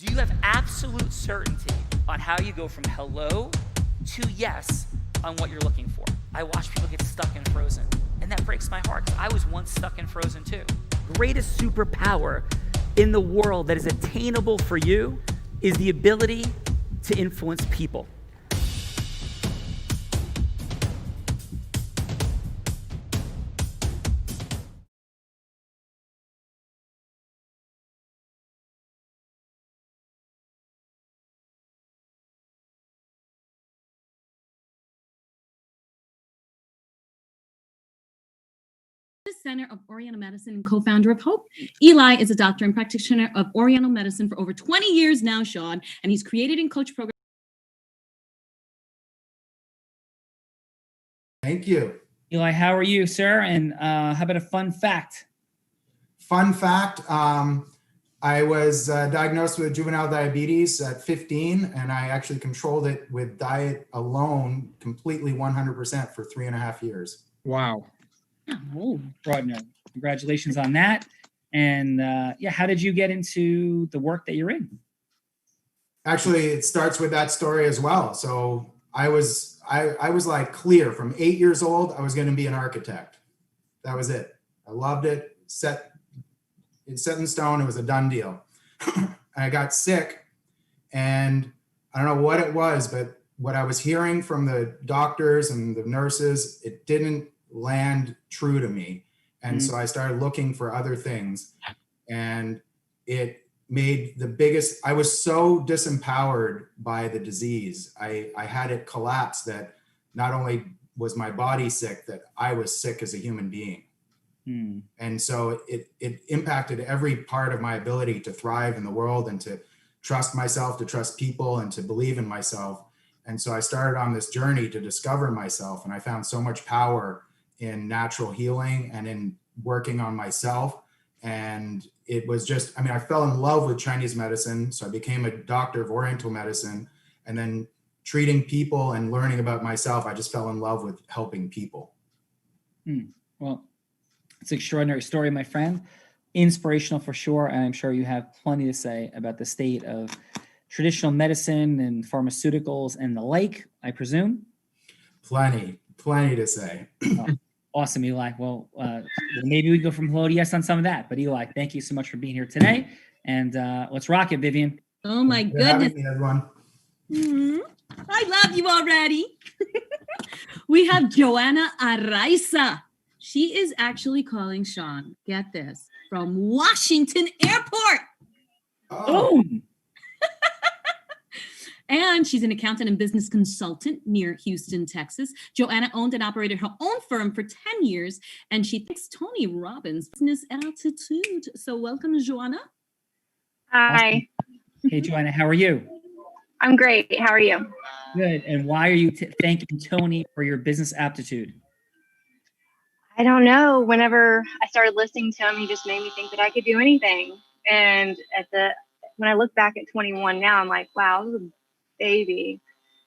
Do you have absolute certainty on how you go from hello to yes on what you're looking for? I watch people get stuck and frozen, and that breaks my heart because I was once stuck and frozen too. Greatest superpower in the world that is attainable for you is the ability to influence people. Center of Oriental Medicine and co-founder of Hope. Eli is a doctor and practitioner of Oriental Medicine for over 20 years now, Sean, and he's created and coached programs. Thank you. Eli, how are you, sir? And how about a fun fact? Fun fact, I was diagnosed with juvenile diabetes at 15, and I actually controlled it with diet alone, completely 100% for 3.5 years. Wow. Oh, extraordinary. Congratulations on that. And how did you get into the work that you're in? Actually, it starts with that story as well. So I was like clear from 8 years old, I was going to be an architect. That was it. I loved it. Set in stone. It was a done deal. I got sick, and I don't know what it was, but what I was hearing from the doctors and the nurses, it didn't land true to me. And so I started looking for other things, and it made the biggest, I was so disempowered by the disease. I had it collapse that not only was my body sick, that I was sick as a human being. And so it impacted every part of my ability to thrive in the world and to trust myself, to trust people, and to believe in myself. And so I started on this journey to discover myself, and I found so much power in natural healing and in working on myself. And it was just, I fell in love with Chinese medicine. So I became a doctor of Oriental medicine, and then treating people and learning about myself, I just fell in love with helping people. Well, it's an extraordinary story, my friend. Inspirational for sure. And I'm sure you have plenty to say about the state of traditional medicine and pharmaceuticals and the like, I presume. Plenty to say. Awesome, Eli. Well, maybe we go from hello to yes on some of that. But Eli, thank you so much for being here today. And let's rock it, Vivian. Oh my Good goodness. having me, everyone. I love you already. We have Joanna Araiza. She is actually calling Sean, get this, from Washington Airport. Oh. And she's an accountant and business consultant near Houston, Texas. Joanna owned and operated her own firm for 10 years, and she thinks Tony Robbins' business attitude. So welcome, Joanna. Hi. Awesome. Hey, Joanna, how are you? I'm great. How are you? Good. And why are you thanking Tony for your business aptitude? I don't know. Whenever I started listening to him, he just made me think that I could do anything. And when I look back at 21 now, I'm like, wow, I was a baby.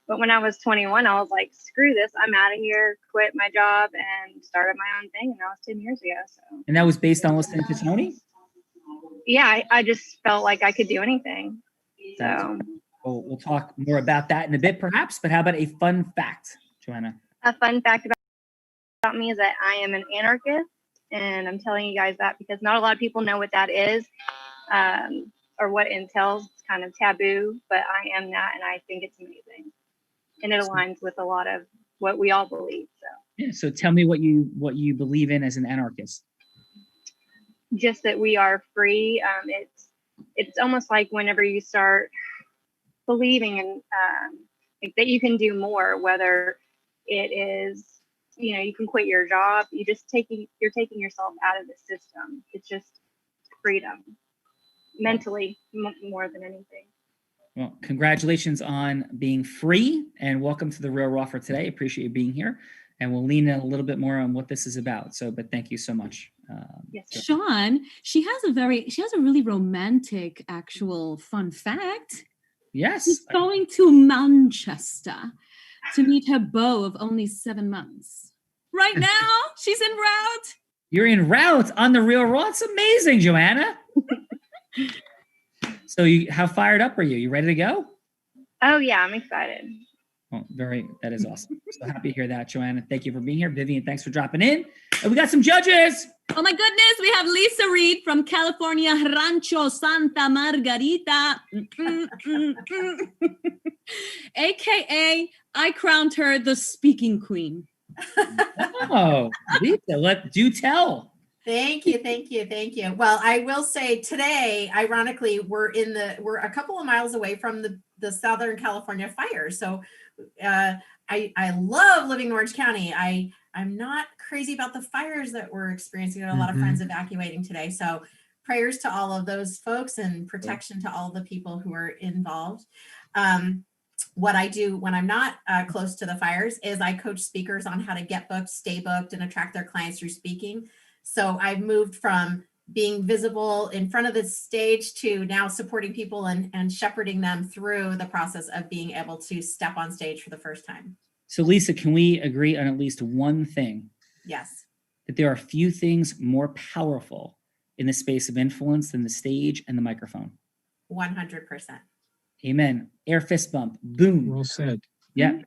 But when I was 21, I was like, screw this. I'm out of here, quit my job, and started my own thing. And that was 10 years ago. So. And that was based on listening to Tony? Yeah, I just felt like I could do anything. So we'll talk more about that in a bit, perhaps. But how about a fun fact, Joanna? A fun fact about me is that I am an anarchist. And I'm telling you guys that because not a lot of people know what that is. Or what it entails. It's kind of taboo, but I am that, and I think it's amazing, and it aligns with a lot of what we all believe. So tell me what you believe in as an anarchist. Just that we are free. It's almost like whenever you start believing in like that you can do more, whether it is you can quit your job. You're taking yourself out of the system. It's just freedom. Mentally, more than anything. Well, congratulations on being free, and welcome to the Real Raw for today. Appreciate you being here, and we'll lean in a little bit more on what this is about. But thank you so much. Yes, Sean. She has a really romantic, actual fun fact. Yes, she's going to Manchester to meet her beau of only 7 months. Right now, she's en route. You're en route on the Real Raw. It's amazing, Joanna. So how fired up are you? You ready to go? Oh yeah, I'm excited. Oh, that is awesome. So happy to hear that, Joanna. Thank you for being here. Vivian, thanks for dropping in. And we got some judges. Oh my goodness, we have Lisa Reed from California, Rancho Santa Margarita. AKA, I crowned her the speaking queen. Oh, Lisa, do tell. Thank you. Well, I will say today, ironically, we're a couple of miles away from the Southern California fires. So I love living in Orange County. I'm not crazy about the fires that we're experiencing. I got a lot of friends evacuating today. So prayers to all of those folks and protection to all the people who are involved. What I do when I'm not close to the fires is I coach speakers on how to get booked, stay booked, and attract their clients through speaking. So I've moved from being visible in front of the stage to now supporting people and shepherding them through the process of being able to step on stage for the first time. So Lisa, can we agree on at least one thing? Yes. That there are few things more powerful in the space of influence than the stage and the microphone. 100%. Amen. Air fist bump. Boom. Well said. Yeah.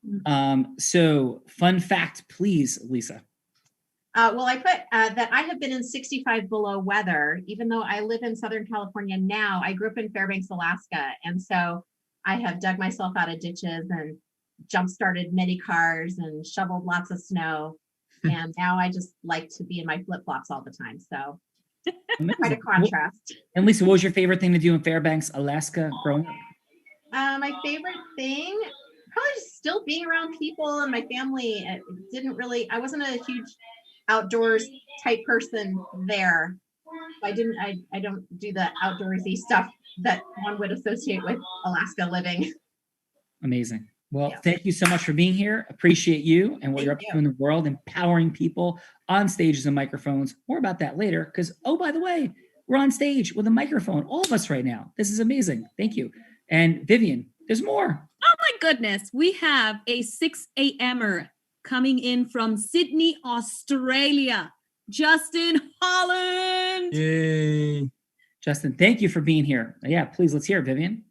So fun fact, please, Lisa. Well, I put that I have been in 65 below weather, even though I live in Southern California now. I grew up in Fairbanks, Alaska. And so I have dug myself out of ditches and jump-started many cars and shoveled lots of snow. And now I just like to be in my flip-flops all the time. So quite a contrast. And Lisa, what was your favorite thing to do in Fairbanks, Alaska growing up? My favorite thing, probably just still being around people and my family. I wasn't a huge outdoors type person there. I don't do the outdoorsy stuff that one would associate with Alaska living. Amazing. Well, Thank you so much for being here. Appreciate you and what you're up to in the world, empowering people on stages and microphones. More about that later, because, oh, by the way, we're on stage with a microphone, all of us right now. This is amazing. Thank you. And Vivian, there's more. Oh my goodness. We have a 6 a.m.er coming in from Sydney, Australia, Justin Holland. Yay. Justin, thank you for being here. Yeah, please, let's hear it, Vivian.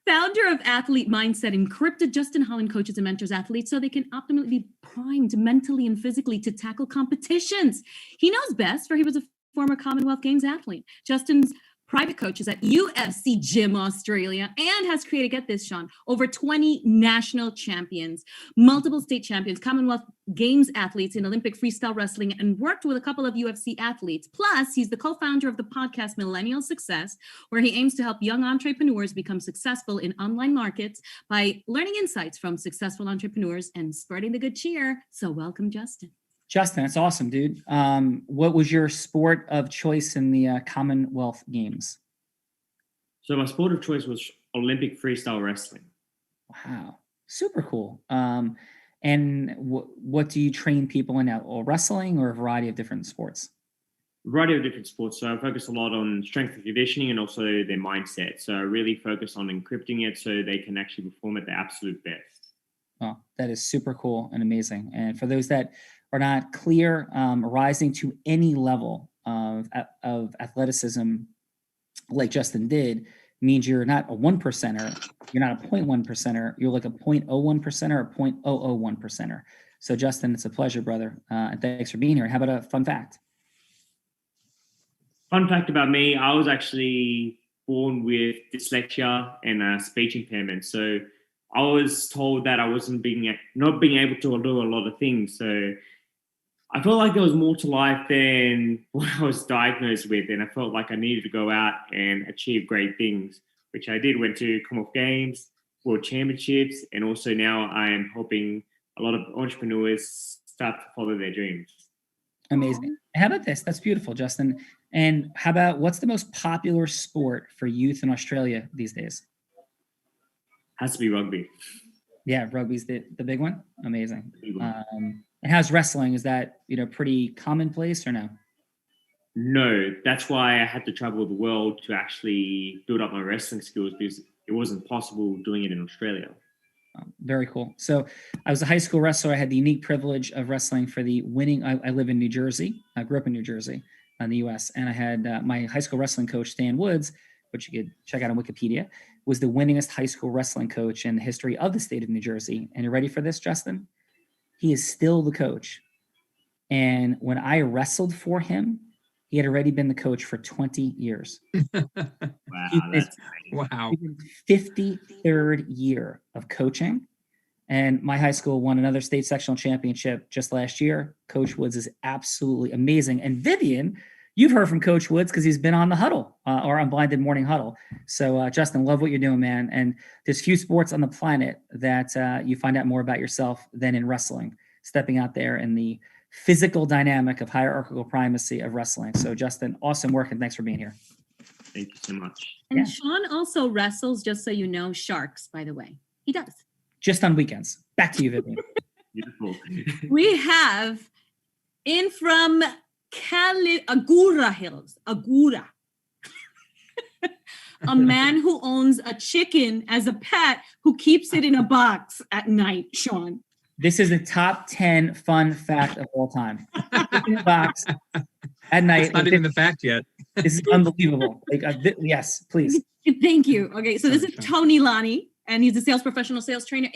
Founder of Athlete Mindset, encrypted, Justin Holland coaches and mentors athletes so they can optimally be primed mentally and physically to tackle competitions. He knows best, for he was a former Commonwealth Games athlete. Justin's private coaches at UFC Gym Australia and has created, get this, Sean, over 20 national champions, multiple state champions, Commonwealth Games athletes in Olympic freestyle wrestling, and worked with a couple of UFC athletes. Plus, he's the co-founder of the podcast Millennial Success, where he aims to help young entrepreneurs become successful in online markets by learning insights from successful entrepreneurs and spreading the good cheer. So welcome, Justin. Justin, that's awesome, dude. What was your sport of choice in the Commonwealth Games? So my sport of choice was Olympic freestyle wrestling. Wow, super cool. And what do you train people in now? Or wrestling or a variety of different sports? A variety of different sports. So I focus a lot on strength and conditioning and also their mindset. So I really focus on encrypting it so they can actually perform at their absolute best. Oh, that is super cool and amazing. And for those that are not clear, rising to any level of athleticism like Justin did means you're not a 1%er, you're not a 0.1%er, you're like a 0.01%er or 0.001%er. So Justin, it's a pleasure, brother. And thanks for being here. How about a fun fact? Fun fact about me, I was actually born with dyslexia and speech impairment. So I was told that I wasn't not being able to do a lot of things. So I felt like there was more to life than what I was diagnosed with. And I felt like I needed to go out and achieve great things, which I did. Went to Commonwealth Games, World Championships, and also now I am helping a lot of entrepreneurs start to follow their dreams. Amazing. How about this? That's beautiful, Justin. And how about, what's the most popular sport for youth in Australia these days? Has to be rugby. Yeah, rugby's the big one. Amazing. And how's wrestling? Is that, pretty commonplace or no? No, that's why I had to travel the world to actually build up my wrestling skills, because it wasn't possible doing it in Australia. Very cool. So I was a high school wrestler. I had the unique privilege of wrestling for the winning. I live in New Jersey. I grew up in New Jersey. in the U.S. And I had my high school wrestling coach, Stan Woods, which you could check out on Wikipedia, was the winningest high school wrestling coach in the history of the state of New Jersey. And you're ready for this, Justin? He is still the coach. And when I wrestled for him, he had already been the coach for 20 years. Wow, that's Wow. 53rd year of coaching. And my high school won another state sectional championship just last year. Coach Woods is absolutely amazing. And Vivian, you've heard from Coach Woods because he's been on the huddle or Unblinded morning huddle. So Justin, love what you're doing, man. And there's few sports on the planet that you find out more about yourself than in wrestling, stepping out there in the physical dynamic of hierarchical primacy of wrestling. So Justin, awesome work and thanks for being here. Thank you so much. And Yeah. Sean also wrestles, just so you know, sharks, by the way. He does. Just on weekends. Back to you, Vivian. Beautiful. We have in from Agura Hills, Agura. A man who owns a chicken as a pet who keeps it in a box at night, Sean. This is the top 10 fun fact of all time. In the box at night. It's not even the fact yet. This is unbelievable. Like, yes, please. Thank you. Okay, so this is Tony Lonnie, and he's a sales professional, sales trainer,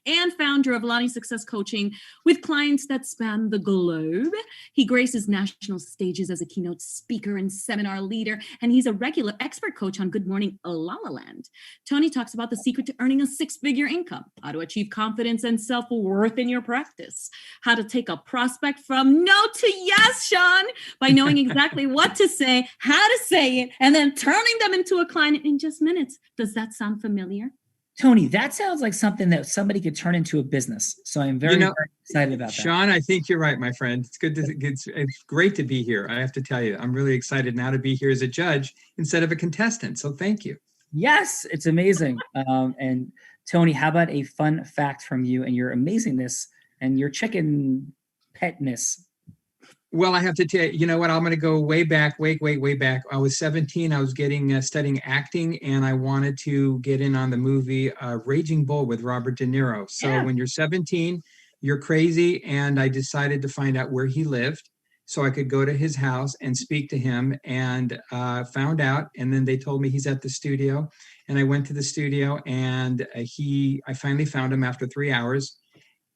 and founder of Lonnie Success Coaching with clients that span the globe. He graces national stages as a keynote speaker and seminar leader, and he's a regular expert coach on Good Morning La La Land. Tony talks about the secret to earning a six-figure income, how to achieve confidence and self-worth in your practice, how to take a prospect from no to yes, Sean, by knowing exactly what to say, how to say it, and then turning them into a client in just minutes. Does that sound familiar? Tony, that sounds like something that somebody could turn into a business. So I'm very, very excited about that. Sean, I think you're right, my friend. It's great to be here. I have to tell you, I'm really excited now to be here as a judge instead of a contestant. So thank you. Yes, it's amazing. And Tony, how about a fun fact from you and your amazingness and your chicken petness? Well, I have to tell you, you know what? I'm going to go way back. I was 17. I was studying acting, and I wanted to get in on the movie Raging Bull with Robert De Niro. So when you're 17, you're crazy, and I decided to find out where he lived so I could go to his house and speak to him, and found out. And then they told me he's at the studio, and I went to the studio, and I finally found him after 3 hours.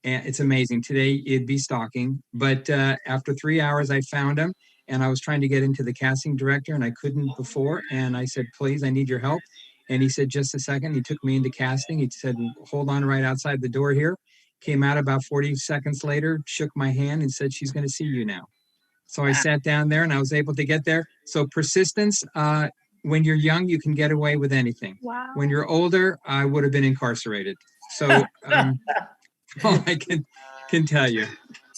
And it's amazing. Today it'd be stalking, but after 3 hours I found him, and I was trying to get into the casting director, and I couldn't before. And I said, "Please, I need your help." And he said, "Just a second." He took me into casting. He said, "Hold on right outside the door here." Came out about 40 seconds later, shook my hand, and said, "She's going to see you now." So I sat down there, and I was able to get there. So persistence. When you're young, you can get away with anything. Wow. When you're older, I would have been incarcerated. So. All I can tell you.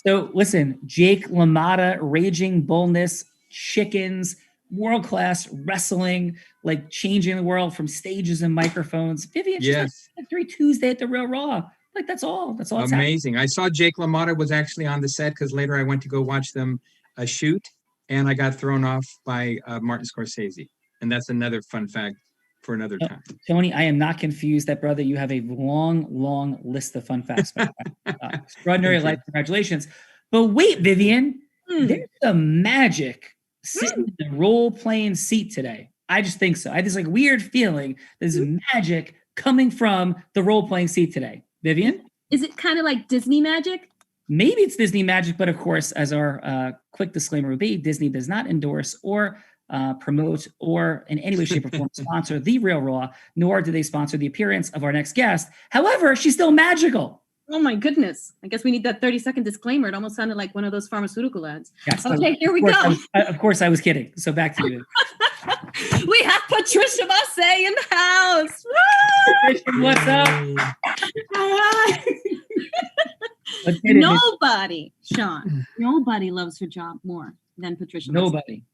So listen, Jake LaMotta, Raging Bullness, chickens, world-class wrestling, like changing the world from stages and microphones. Vivian, just like 3 Tuesday at the Real Raw. Like that's all. That's all. Amazing. I saw Jake LaMotta was actually on the set because later I went to go watch them shoot, and I got thrown off by Martin Scorsese. And that's another fun fact for another time. Tony, I am not confused that, brother, you have a long list of fun facts. Extraordinary life. Congratulations. But wait, Vivian, there's some magic sitting in the role-playing seat today. I just think so. I have this like weird feeling there's magic coming from the role-playing seat today. Vivian? Is it kind of like Disney magic? Maybe it's Disney magic, but of course, as our quick disclaimer would be, Disney does not endorse or promote or in any way, shape, or form sponsor The Real Raw, nor do they sponsor the appearance of our next guest. However, she's still magical. Oh my goodness. I guess we need that 30-second disclaimer. It almost sounded like one of those pharmaceutical ads. Yes, Okay, here we go. Of course, I was kidding. So back to you. We have Patricia Massey in the house. Christian, what's up? Let's get it. Nobody, Sean, nobody loves her job more than Patricia Massey.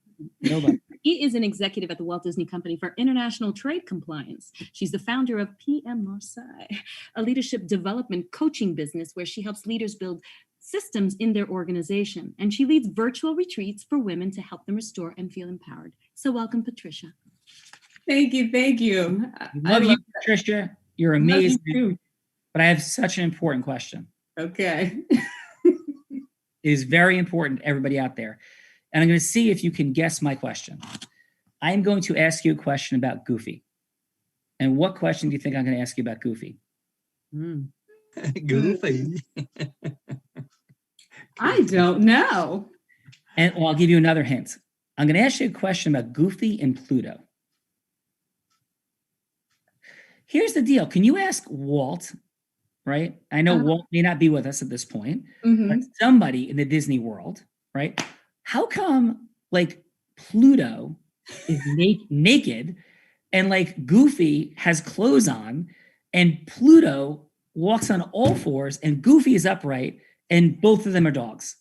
Nobody. She is an executive at the Walt Disney Company for International Trade Compliance. She's the founder of PM Marseille, a leadership development coaching business where she helps leaders build systems in their organization. And she leads virtual retreats for women to help them restore and feel empowered. So welcome, Patricia. Thank you. Love you, Patricia. You're amazing. You but I have such an important question. Okay. It is very important, everybody out there. and I'm going to see if you can guess my question. I'm going to ask you a question about Goofy. And what question do you think I'm going to ask you about Goofy? Goofy. I don't know. And well, I'll give you another hint. I'm going to ask you a question about Goofy and Pluto. Here's the deal. Can you ask Walt, right? I know Walt may not be with us at this point, but somebody in the Disney world, right? How come like Pluto is naked and like Goofy has clothes on and Pluto walks on all fours and Goofy is upright and both of them are dogs?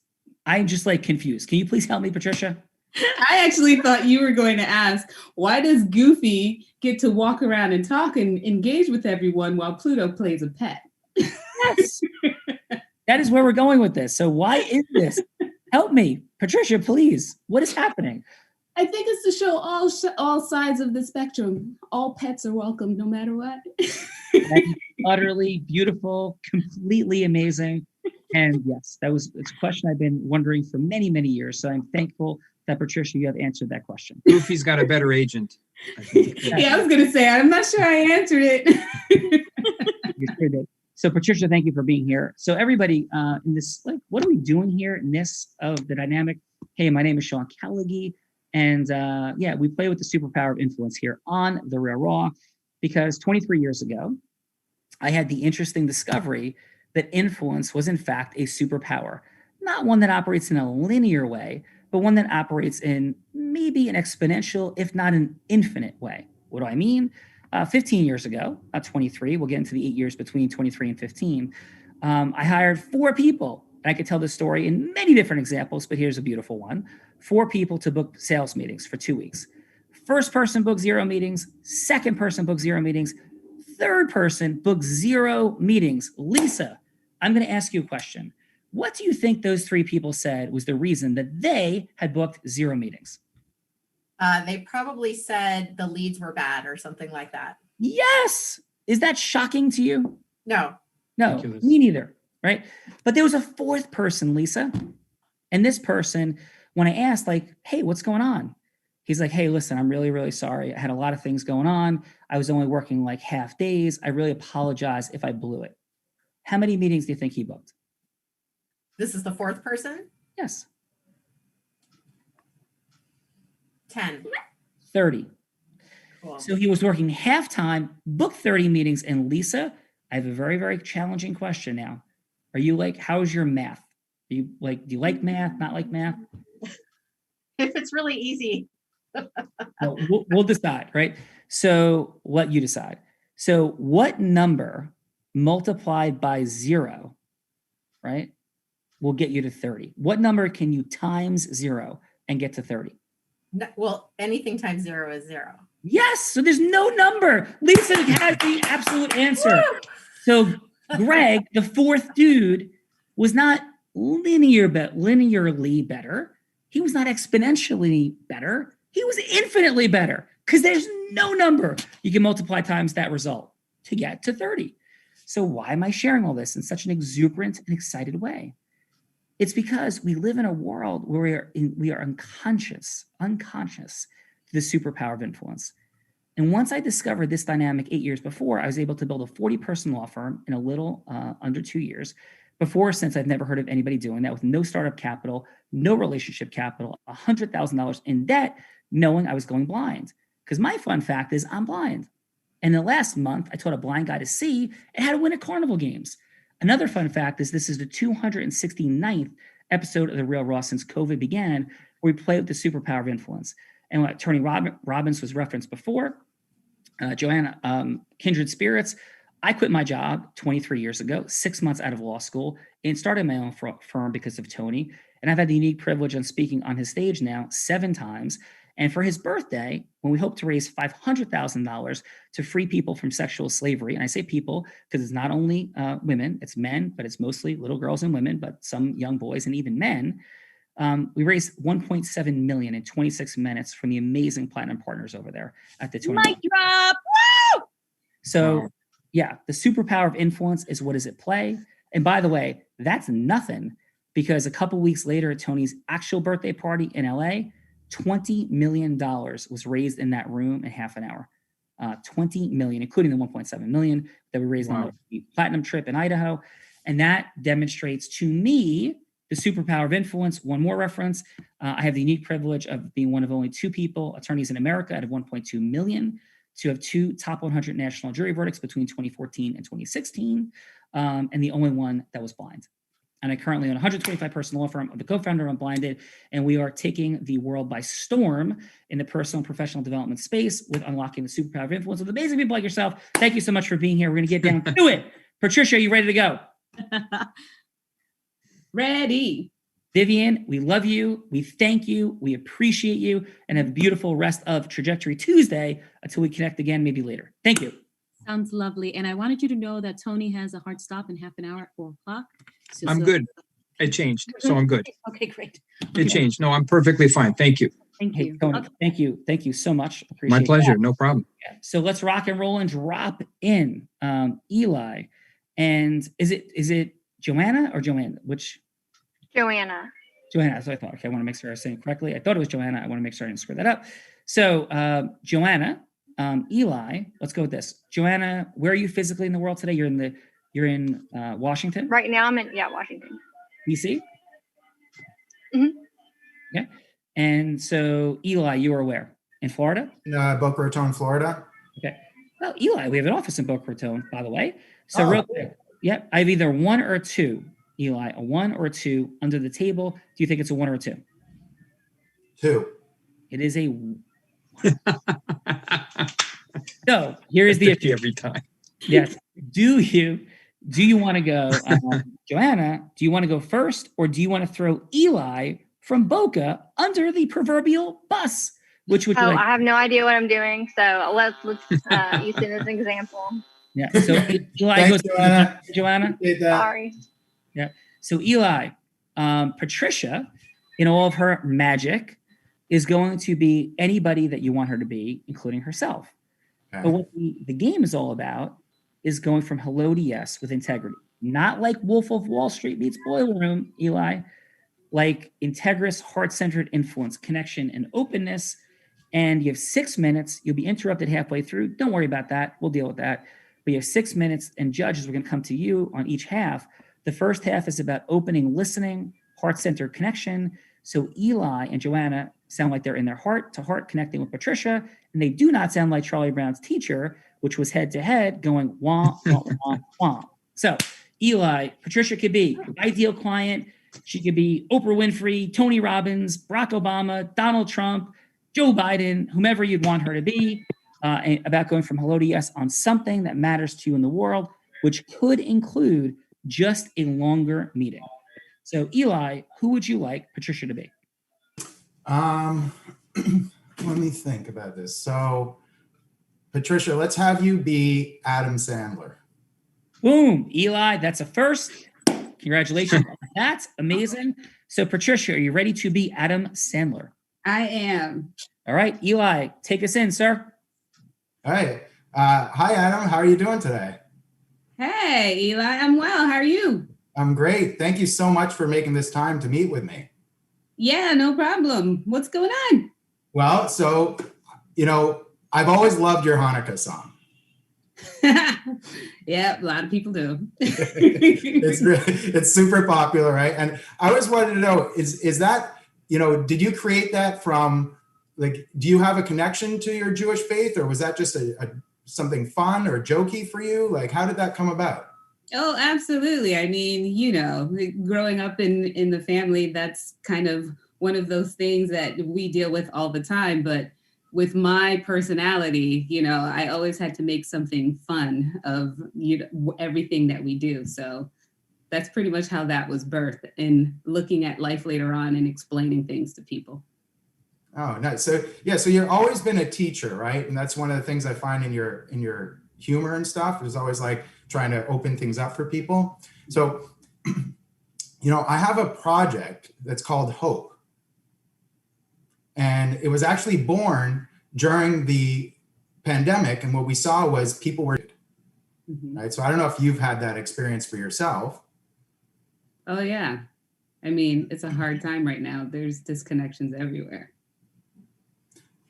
I'm just like confused. Can you please help me, Patricia? I actually thought you were going to ask, why does Goofy get to walk around and talk and engage with everyone while Pluto plays a pet? Yes. That is where we're going with this. So why is this? Help me, Patricia, please. What is happening? I think it's to show all sides of the spectrum. All pets are welcome, no matter what. Utterly beautiful, completely amazing. And yes, it's a question I've been wondering for many, many years. So I'm thankful that, Patricia, you have answered that question. Goofy's got a better agent, I think. Yeah, I was going to say, I'm not sure I answered it. You sure did. So, Patricia, thank you for being here. So, everybody, in this, like, what are we doing here in this of the dynamic? Hey, my name is Sean Callaghy, and yeah, we play with the superpower of influence here on The Real Raw, because 23 years ago, I had the interesting discovery that influence was, in fact, a superpower, not one that operates in a linear way, but one that operates in maybe an exponential, if not an infinite way. What do I mean? 15 years ago, 23, we'll get into the 8 years between 23 and 15, I hired 4 people. And I could tell this story in many different examples, but here's a beautiful one. 4 people to book sales meetings for 2 weeks. First person booked 0 meetings. Second person booked 0 meetings. Third person booked 0 meetings. Lisa, I'm going to ask you a question. What do you think those 3 people said was the reason that they had booked 0 meetings? They probably said the leads were bad or something like that. Yes. Is that shocking to you? No. No, Ridiculous. me neither, right? But there was a 4th person, Lisa. And this person, when I asked, like, hey, what's going on? He's like, hey, listen, I'm really, really sorry. I had a lot of things going on. I was only working like half days. I really apologize if I blew it. How many meetings do you think he booked? This is the 4th person? Yes. 10. 30. Cool. So he was working half-time, booked 30 meetings. And Lisa, I have a very, very challenging question now. Are you like, how's your math? Do you like math, not like math? If it's really easy. Well, we'll decide, right? So let you decide. So what number multiplied by 0, right, will get you to 30? What number can you times 0 and get to 30? No, well, anything times 0 is 0. Yes. So there's no number. Lisa has the absolute answer. So Greg, the 4th dude, was not linearly better. He was not exponentially better. He was infinitely better, because there's no number you can multiply times that result to get to 30. So why am I sharing all this in such an exuberant and excited way? It's because we live in a world where we are unconscious to the superpower of influence. And once I discovered this dynamic 8 years before, I was able to build a 40-person law firm in a little under 2 years. Since I've never heard of anybody doing that, with no startup capital, no relationship capital, $100,000 in debt, knowing I was going blind. Because my fun fact is I'm blind. And in the last month, I taught a blind guy to see and how to win at carnival games. Another fun fact is this is the 269th episode of The Real Raw since COVID began, where we play with the superpower of influence. And what Tony Robbins was referenced before, Joanna, kindred spirits. I quit my job 23 years ago, 6 months out of law school, and started my own firm because of Tony. And I've had the unique privilege of speaking on his stage now 7 times. And for his birthday, when we hope to raise $500,000 to free people from sexual slavery, and I say people because it's not only women, it's men, but it's mostly little girls and women, but some young boys and even men. We raised $1.7 million in 26 minutes from the amazing platinum partners over there at the Tony. Mic drop. Woo! So yeah, the superpower of influence is what is at play. And by the way, that's nothing because a couple weeks later at Tony's actual birthday party in LA, $20 million was raised in that room in half an hour. 20 million, including the 1.7 million that we raised on the platinum trip in Idaho. And that demonstrates to me the superpower of influence. One more reference. I have the unique privilege of being one of only 2 people, attorneys in America out of 1.2 million, to have 2 top 100 national jury verdicts between 2014 and 2016, and the only one that was blind. And I currently own a 125-person law firm. I'm the co-founder of Unblinded, and we are taking the world by storm in the personal and professional development space with unlocking the superpower of influence with amazing people like yourself. Thank you so much for being here. We're going to get down to it. Patricia, are you ready to go? Ready. Vivian, we love you. We thank you. We appreciate you, and have a beautiful rest of Trajectory Tuesday until we connect again, maybe later. Thank you. Sounds lovely. And I wanted you to know that Tony has a hard stop in half an hour at 4:00. I'm good. It changed, so I'm good. Okay, great. It changed. No, I'm perfectly fine. Thank you. Thank Hey, you. Tony, Okay. thank you. Thank you so much. Appreciate My pleasure. that. No problem. Yeah. So let's rock and roll and drop in Eli. And is it Joanna or Joanne? Which? Joanna. Joanna. That's what I thought. Okay, I want to make sure I was saying it correctly. I thought it was Joanna. I want to make sure I didn't screw that up. So Joanna, Eli, let's go with this. Joanna, where are you physically in the world today? You're in Washington? Right now I'm in Washington. DC? Mhm. Okay. And so Eli, you are where? In Florida? In Boca Raton, Florida. Okay. Well, Eli, we have an office in Boca Raton, by the way. So Oh, real cool. quick. Yep. I have either 1 or 2, Eli, a 1 or a 2 under the table. Do you think it's a 1 or a 2? 2. It is a. So here is the issue. Every time. Yes. Do you want to go, Joanna? Do you want to go first, or do you want to throw Eli from Boca under the proverbial bus? Which would you like? I have no idea what I'm doing, so let's use it as an example. Yeah. So Eli Thanks, goes. Joanna. Joanna. Appreciate that. Sorry. So Eli, Patricia, in all of her magic, is going to be anybody that you want her to be, including herself. Okay. But what the game is all about is going from hello to yes with integrity. Not like Wolf of Wall Street meets Boiler Room, Eli, like integrous, heart-centered influence, connection, and openness. And you have 6 minutes. You'll be interrupted halfway through. Don't worry about that. We'll deal with that. But you have 6 minutes, and judges, we're going to come to you on each half. The first half is about opening, listening, heart-centered connection. So Eli and Joanna sound like they're in their heart-to-heart connecting with Patricia, and they do not sound like Charlie Brown's teacher, which was head-to-head going wah, wah, wah, wah. So Eli, Patricia could be your ideal client. She could be Oprah Winfrey, Tony Robbins, Barack Obama, Donald Trump, Joe Biden, whomever you'd want her to be, and about going from hello to yes on something that matters to you in the world, which could include just a longer meeting. So Eli, who would you like Patricia to be? Let me think about this. So, Patricia, let's have you be Adam Sandler. Boom, Eli, that's a first. Congratulations. That's amazing. So Patricia, are you ready to be Adam Sandler? I am. All right, Eli, take us in, sir. All right. Hi, Adam. How are you doing today? Hey, Eli, I'm well. How are you? I'm great. Thank you so much for making this time to meet with me. Yeah, no problem. What's going on? Well, so, I've always loved your Hanukkah song. Yeah, a lot of people do. It's super popular, right? And I always wanted to know, is that, did you create that from, like, do you have a connection to your Jewish faith, or was that just something fun or jokey for you? Like, how did that come about? Oh, absolutely. I mean, growing up in the family, that's kind of one of those things that we deal with all the time. But with my personality, I always had to make something fun of everything that we do. So that's pretty much how that was birthed, in looking at life later on and explaining things to people. Oh, nice. So you've always been a teacher, right? And that's one of the things I find in your humor and stuff is always like trying to open things up for people. So, I have a project that's called Hope. And it was actually born during the pandemic. And what we saw was people were, right? So I don't know if you've had that experience for yourself. Oh, yeah. I mean, it's a hard time right now. There's disconnections everywhere.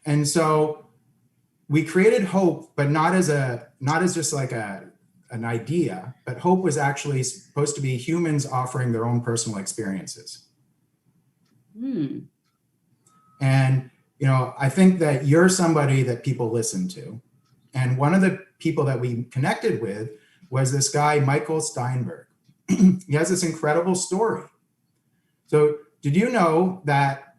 And so we created hope, but not as just like an idea, but hope was actually supposed to be humans offering their own personal experiences. And, I think that you're somebody that people listen to. And one of the people that we connected with was this guy, Michael Steinberg. He has this incredible story. So did you know that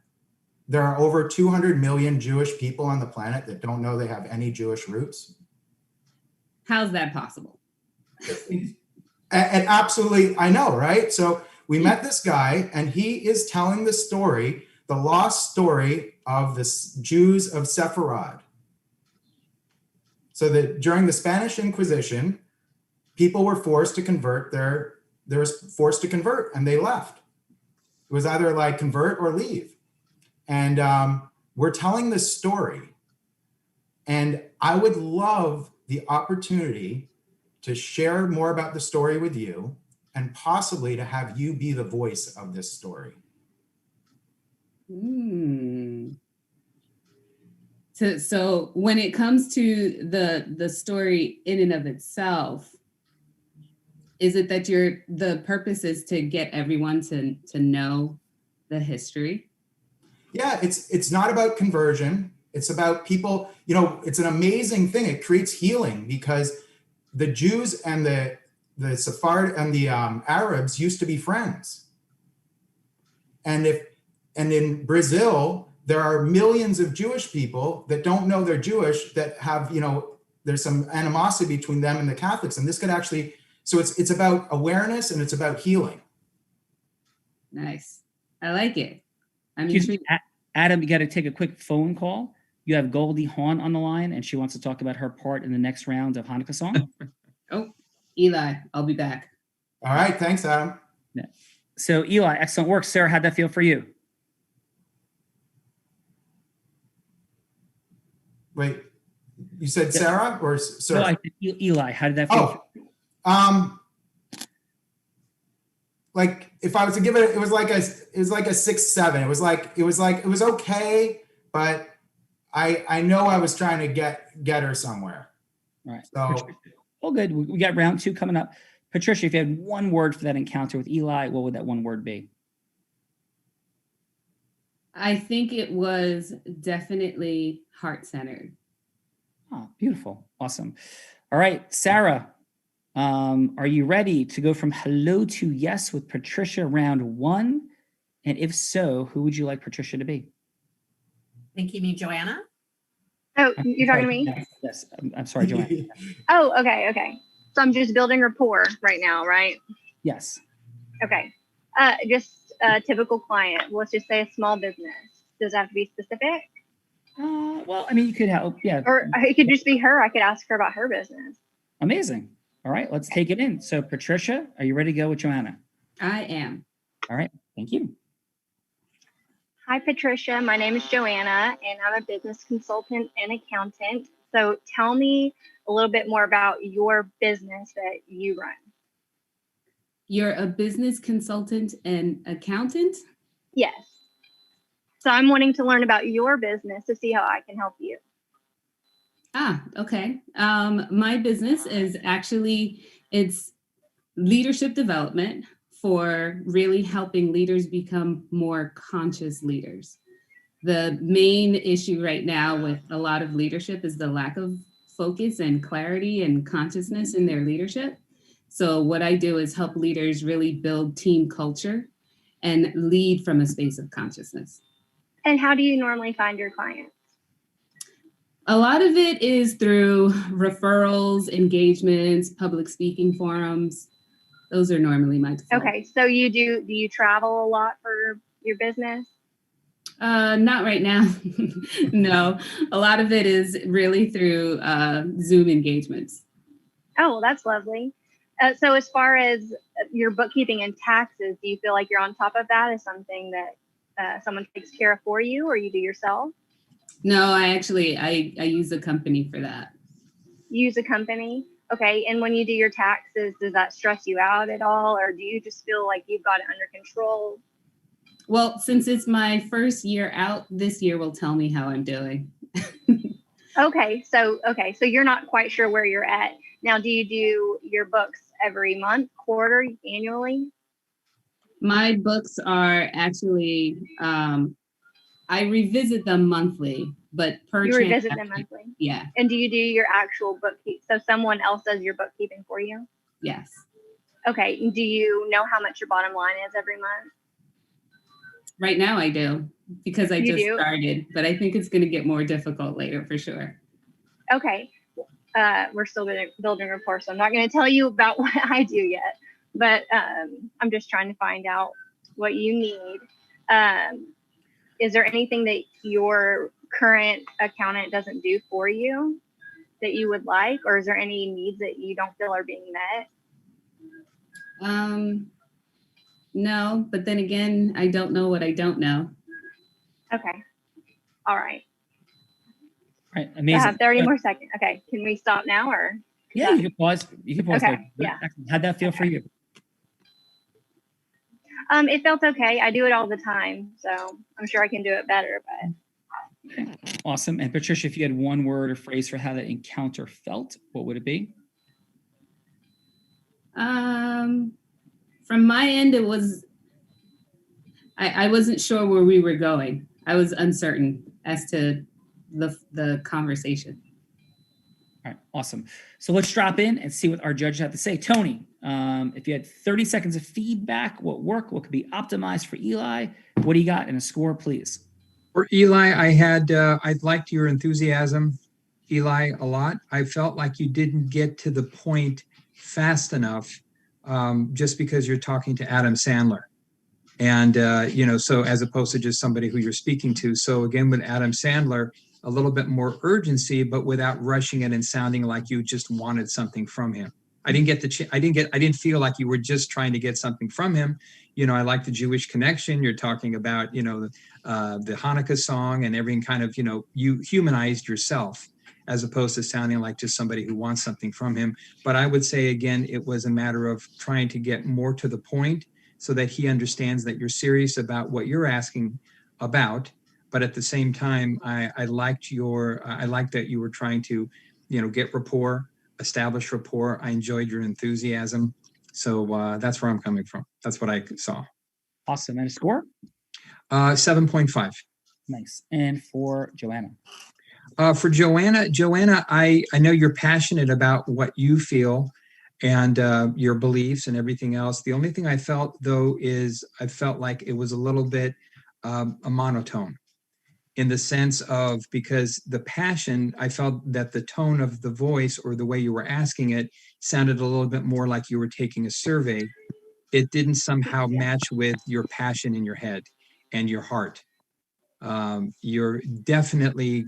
there are over 200 million Jewish people on the planet that don't know they have any Jewish roots? How's that possible? And absolutely, I know, right? So we met this guy, and he is telling the story, the lost story of the Jews of Sepharad. So that during the Spanish Inquisition, people were forced to convert and they left. It was either like convert or leave. And we're telling this story. And I would love the opportunity to share more about the story with you and possibly to have you be the voice of this story. So when it comes to the story in and of itself, is it that the purpose is to get everyone to know the history? Yeah, it's not about conversion. It's about people, it's an amazing thing. It creates healing because the Jews and the Sephardi and the Arabs used to be friends. And in Brazil, there are millions of Jewish people that don't know they're Jewish, that have, there's some animosity between them and the Catholics. And this could actually, so it's about awareness and it's about healing. Nice. I like it. Excuse me, Adam, you got to take a quick phone call. You have Goldie Hawn on the line, and she wants to talk about her part in the next round of Hanukkah song. Oh, Eli, I'll be back. All right. Thanks, Adam. Yeah. So, Eli, excellent work. Sarah, how'd that feel for you? Wait, you said Sarah or Sarah? No, I said Eli. How did that feel? Like if I was to give it, it was like a 6-7. It was okay, but I know I was trying to get her somewhere. All right. So all good. We got round 2 coming up. Patricia, if you had one word for that encounter with Eli, what would that one word be? I think it was definitely heart-centered. Oh, beautiful. Awesome. All right, Sarah, are you ready to go from hello to yes with Patricia round 1? And if so, who would you like Patricia to be? I think you mean Joanna. Oh, you're talking to me? Yes. I'm sorry, Joanna. Oh, okay. So I'm just building rapport right now, right? Yes. Okay. Just a typical client. Let's just say a small business. Does it have to be specific? Well, I mean, you could help. Yeah. Or it could just be her. I could ask her about her business. Amazing. All right, let's take it in. So, Patricia, are you ready to go with Joanna? I am. All right. Thank you. Hi, Patricia. My name is Joanna, and I'm a business consultant and accountant. So tell me a little bit more about your business that you run. You're a business consultant and accountant? Yes. So I'm wanting to learn about your business to see how I can help you. Okay. My business is it's leadership development for really helping leaders become more conscious leaders. The main issue right now with a lot of leadership is the lack of focus and clarity and consciousness in their leadership. So what I do is help leaders really build team culture and lead from a space of consciousness. And how do you normally find your clients? A lot of it is through referrals, engagements, public speaking forums. Those are normally my default. Okay, so do you travel a lot for your business? Not right now. No, a lot of it is really through Zoom engagements. Oh, well, that's lovely. So as far as your bookkeeping and taxes, do you feel like you're on top of that? Is something that someone takes care of for you, or you do yourself? No, I use a company for that. Use a company? Okay. And when you do your taxes, does that stress you out at all? Or do you just feel like you've got it under control? Well, since it's my first year out, this year will tell me how I'm doing. Okay, so you're not quite sure where you're at. Now, do you do your books every month, quarter, annually? My books are actually, I revisit them monthly, but per You revisit transaction, them monthly. yeah, And do you do your actual bookkeep? So someone else does your bookkeeping for you? yes. Okay. Do you know how much your bottom line is every month? Right now I do, because I You just do? started, but I think it's going to get more difficult later for sure. Okay. We're still building rapport, so I'm not going to tell you about what I do yet, but I'm just trying to find out what you need. Is there anything that your current accountant doesn't do for you that you would like, or is there any needs that you don't feel are being met? No, but then again, I don't know what I don't know. Okay. All right. All right, I amazing. have 30 more seconds. Okay. Can we stop now or? Yeah, you can pause. You can pause. Okay, there. yeah. How'd that feel for you? It felt okay. I do it all the time, so I'm sure I can do it better, but Okay, awesome. And Patricia, if you had one word or phrase for how that encounter felt, what would it be? From my end, it was, I wasn't sure where we were going. I was uncertain as to the conversation. All right, awesome. So let's drop in and see what our judges have to say. Tony, if you had 30 seconds of feedback, what worked, what could be optimized for Eli? What do you got in a score, please? For Eli, I liked your enthusiasm, Eli, a lot. I felt like you didn't get to the point fast enough, just because you're talking to Adam Sandler. And, so as opposed to just somebody who you're speaking to. So again, with Adam Sandler, a little bit more urgency, but without rushing it and sounding like you just wanted something from him. I didn't feel like you were just trying to get something from him. I like the Jewish connection. You're talking about, the Hanukkah song and everything kind of, you humanized yourself as opposed to sounding like just somebody who wants something from him. But I would say, again, it was a matter of trying to get more to the point so that he understands that you're serious about what you're asking about. But at the same time, I liked that you were trying to, get rapport, establish rapport. I enjoyed your enthusiasm. So that's where I'm coming from. That's what I saw. Awesome. And a score? 7.5. Nice. And for Joanna? For Joanna, I know you're passionate about what you feel and your beliefs and everything else. The only thing I felt, though, is I felt like it was a little bit a monotone in the sense of, because the passion, I felt that the tone of the voice or the way you were asking it sounded a little bit more like you were taking a survey. It didn't somehow match with your passion in your head and your heart. You're definitely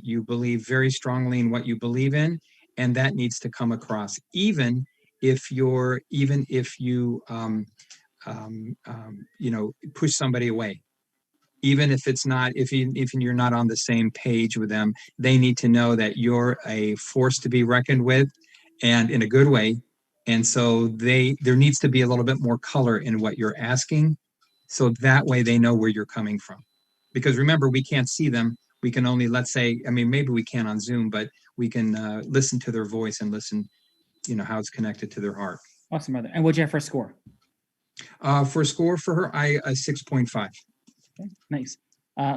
you believe very strongly in what you believe in, and that needs to come across, even if you push somebody away. Even if it's not, if you're not on the same page with them, they need to know that you're a force to be reckoned with, and in a good way. And so there needs to be a little bit more color in what you're asking, so that way they know where you're coming from. Because remember, we can't see them. We can only, let's say, maybe we can on Zoom, but we can listen to their voice and listen, how it's connected to their heart. Awesome, brother. And what'd you have for a score? For a score for her, a 6.5. Okay, nice.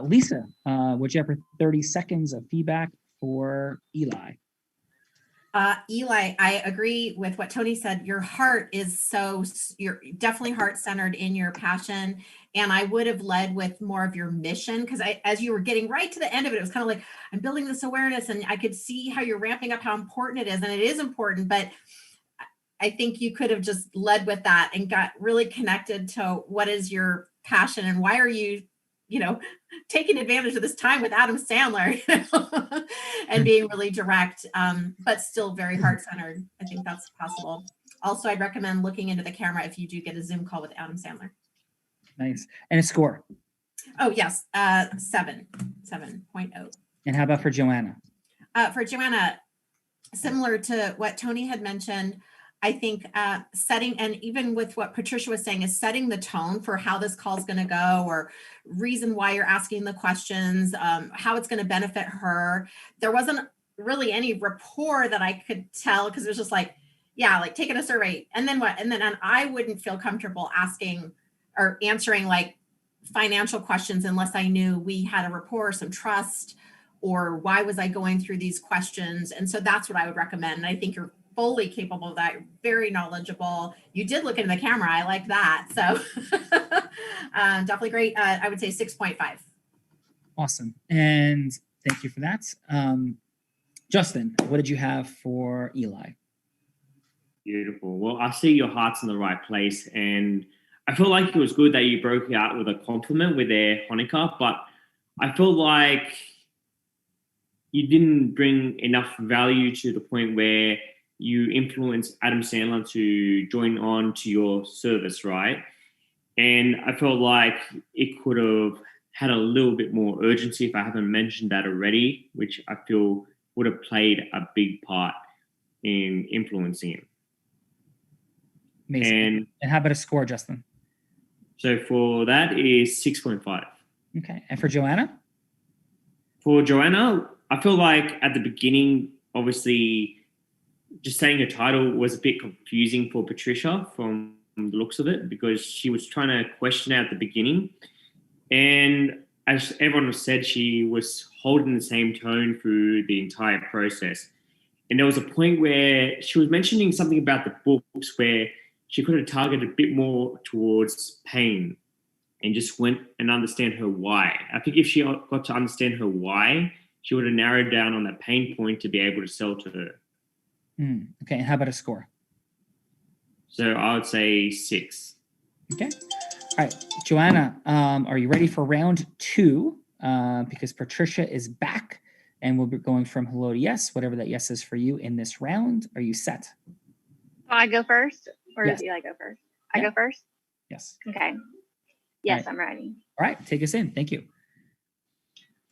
Lisa, what'd you have for 30 seconds of feedback for Eli? Eli, I agree with what Tony said. Your heart is you're definitely heart-centered in your passion. And I would have led with more of your mission, because as you were getting right to the end of it, it was kind of like, I'm building this awareness, and I could see how you're ramping up how important it is. And it is important, but I think you could have just led with that and got really connected to what is your passion and why are you, taking advantage of this time with Adam Sandler, and being really direct, but still very heart-centered. I think that's possible. Also, I'd recommend looking into the camera if you do get a Zoom call with Adam Sandler. Nice. And a score? Oh, yes. 7.0. And how about for Joanna? For Joanna, similar to what Tony had mentioned, I think setting, and even with what Patricia was saying, is setting the tone for how this call is going to go, or reason why you're asking the questions, how it's going to benefit her. There wasn't really any rapport that I could tell, because it was just like, yeah, like taking a survey and then what? And I wouldn't feel comfortable asking or answering like financial questions unless I knew we had a rapport, some trust, or why was I going through these questions? And so that's what I would recommend. And I think you're fully capable of that. You're very knowledgeable. You did look into the camera. I like that. So definitely great. I would say 6.5. Awesome. And thank you for that. Justin, what did you have for Eli? Beautiful. Well, I see your heart's in the right place, and I feel like it was good that you broke out with a compliment with their Hanukkah, but I feel like you didn't bring enough value to the point where you influenced Adam Sandler to join on to your service, right? And I felt like it could have had a little bit more urgency if I haven't mentioned that already, which I feel would have played a big part in influencing him. Amazing. And how about a score, Justin? So for that is 6.5. Okay. And for Joanna? For Joanna, I feel like at the beginning, obviously, just saying her title was a bit confusing for Patricia from the looks of it, because she was trying to question it at the beginning. And as everyone has said, she was holding the same tone through the entire process. And there was a point where she was mentioning something about the books where she could have targeted a bit more towards pain and just went and understand her why. I think if she got to understand her why, she would have narrowed down on that pain point to be able to sell to her. Okay. And how about a score? So I would say 6. Okay. All right. Joanna, are you ready for round 2? Because Patricia is back and we'll be going from hello to yes, whatever that yes is for you in this round. Are you set? I go first, or Yes. does Eli go first? Yeah. I go first? Yes. Okay. Yes, Right. I'm ready. All right. Take us in. Thank you.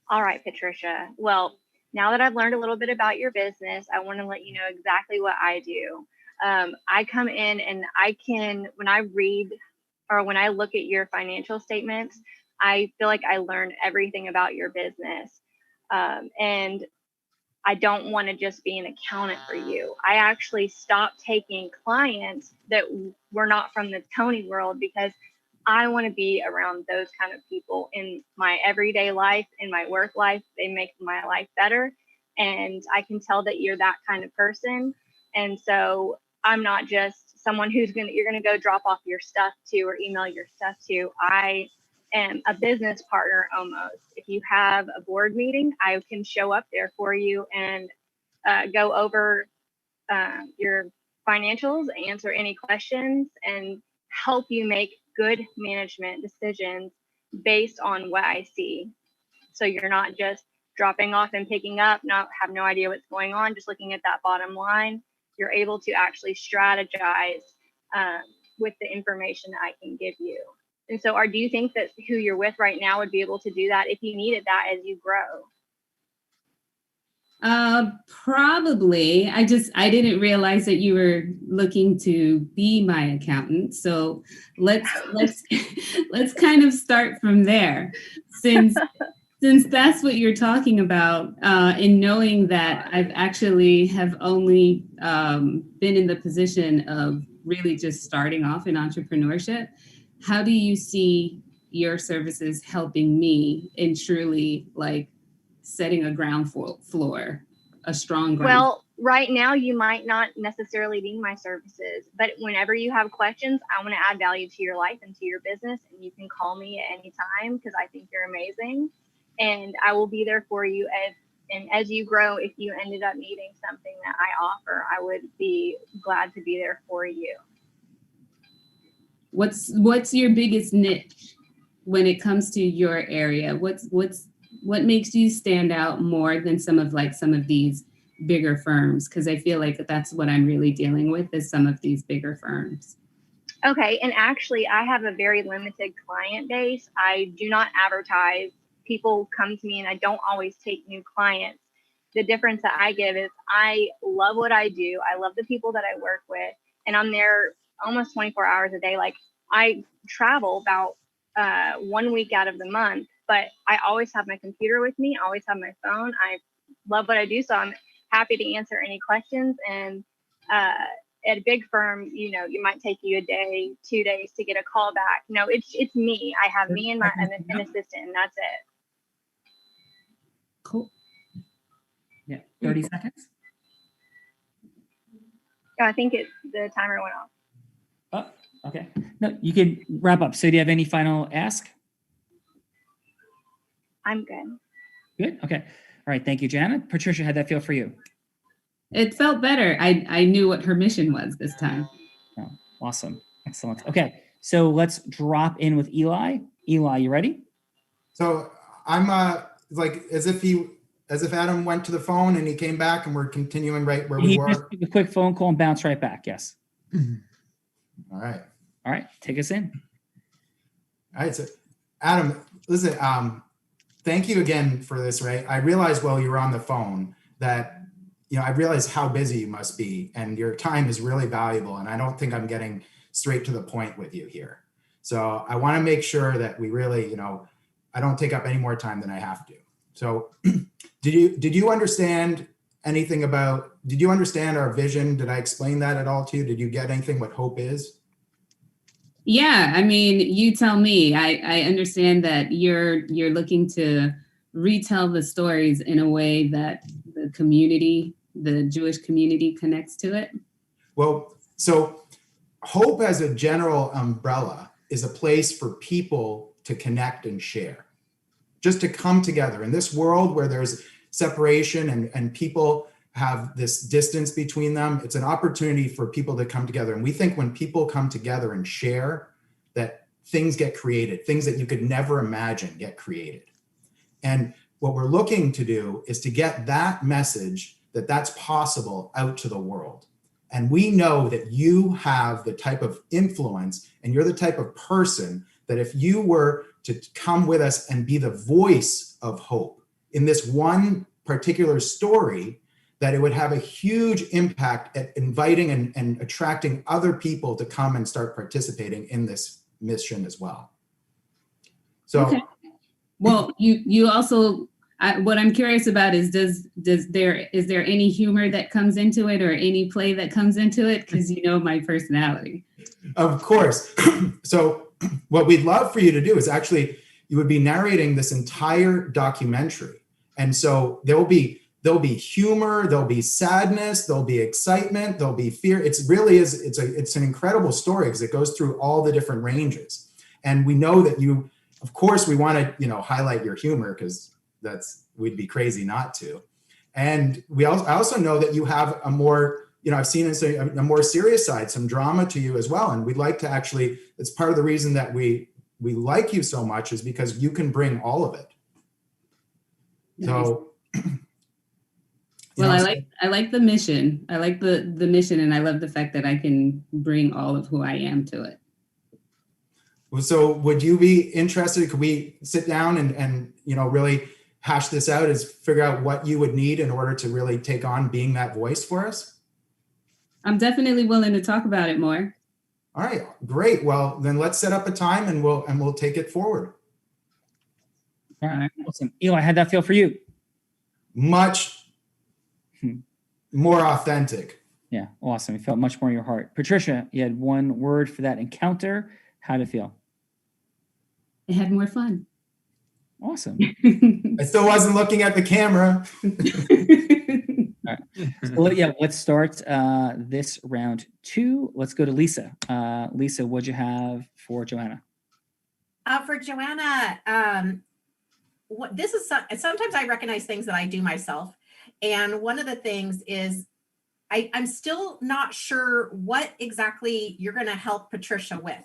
All right, Patricia. Well, now that I've learned a little bit about your business, I want to let you know exactly what I do. I come in and when I read or when I look at your financial statements, I feel like I learn everything about your business. And I don't want to just be an accountant for you. I actually stopped taking clients that were not from the Tony world because I want to be around those kind of people in my everyday life, in my work life. They make my life better. And I can tell that you're that kind of person. And so I'm not just someone you're going to go drop off your stuff to or email your stuff to. I am a business partner almost. If you have a board meeting, I can show up there for you and go over your financials, answer any questions, and help you make good management decisions based on what I see. So you're not just dropping off and picking up, have no idea what's going on, just looking at that bottom line. You're able to actually strategize with the information that I can give you. And so do you think that who you're with right now would be able to do that if you needed that as you grow? Probably. I didn't realize that you were looking to be my accountant. So let's kind of start from there. Since that's what you're talking about, in knowing that I've actually have only been in the position of really just starting off in entrepreneurship, how do you see your services helping me in truly like setting a ground floor, a strong ground? Well, right now you might not necessarily need my services, but whenever you have questions, I want to add value to your life and to your business, and you can call me at any time because I think you're amazing, and I will be there for you. As you grow, if you ended up needing something that I offer, I would be glad to be there for you. What's your biggest niche when it comes to your area? What makes you stand out more than some of these bigger firms? Because I feel like that's what I'm really dealing with is some of these bigger firms. Okay. And actually, I have a very limited client base. I do not advertise. People come to me and I don't always take new clients. The difference that I give is I love what I do. I love the people that I work with. and I'm there almost 24 hours a day. Like, I travel about 1 week out of the month, but I always have my computer with me. I always have my phone. I love what I do, so I'm happy to answer any questions. And at a big firm, you know, it might take you a day, 2 days to get a call back. No, it's me. I have me and an assistant, and that's it. Cool. Yeah, 30 seconds. Oh, I think the timer went off. Oh, okay. No, you can wrap up. So do you have any final ask? I'm good. Good. Okay. All right. Thank you, Janet. Patricia, how'd that feel for you? It felt better. I knew what her mission was this time. Oh, awesome. Excellent. Okay. So let's drop in with Eli. Eli, you ready? So I'm like as if Adam went to the phone and he came back and we're continuing right where we He were. just took a quick phone call and bounce right back. Yes. All right. All right. Take us in. All right. So Adam, listen, thank you again for this, right? I realized while you were on the phone that, you know, I realized how busy you must be and your time is really valuable. And I don't think I'm getting straight to the point with you here. So I want to make sure that we really, you know, I don't take up any more time than I have to. So did you understand anything about, did you understand our vision? Did I explain that at all to you? Did you get anything what hope is? Yeah, I mean, you tell me. I understand that you're looking to retell the stories in a way that the community, the Jewish community, connects to it. Well, so hope as a general umbrella is a place for people to connect and share, just to come together in this world where there's separation and people have this distance between them. It's an opportunity for people to come together. And we think when people come together and share, that things get created, things that you could never imagine get created. And what we're looking to do is to get that message that that's possible out to the world. And we know that you have the type of influence and you're the type of person that if you were to come with us and be the voice of hope in this one particular story, that it would have a huge impact at inviting and attracting other people to come and start participating in this mission as well. So, okay. Well, you also, what I'm curious about is is there any humor that comes into it or any play that comes into it? Because you know my personality. of course. So what we'd love for you to do is actually, you would be narrating this entire documentary. And so there'll be humor, there'll be sadness, there'll be excitement, there'll be fear. It's an incredible story because it goes through all the different ranges. And we know that you, of course, we want to, you know, highlight your humor because we'd be crazy not to. And I also know that you have a more, you know, I've seen a more serious side, some drama to you as well. And we'd like to actually, it's part of the reason that we like you so much is because you can bring all of it. Nice. So, well, I like the mission. I like the mission, and I love the fact that I can bring all of who I am to it. So would you be interested? Could we sit down and you know, really hash this out, is figure out what you would need in order to really take on being that voice for us? I'm definitely willing to talk about it more. All right, great. Well, then let's set up a time and we'll take it forward. All right, awesome. Eli, how'd that feel for you? Much more authentic. Yeah, awesome. It felt much more in your heart. Patricia, you had one word for that encounter. How'd it feel? It had more fun. Awesome. I still wasn't looking at the camera. All right. So, let's start this round 2. Let's go to Lisa. Lisa, what'd you have for Joanna? For Joanna, this is sometimes I recognize things that I do myself. And one of the things is I'm still not sure what exactly you're going to help Patricia with.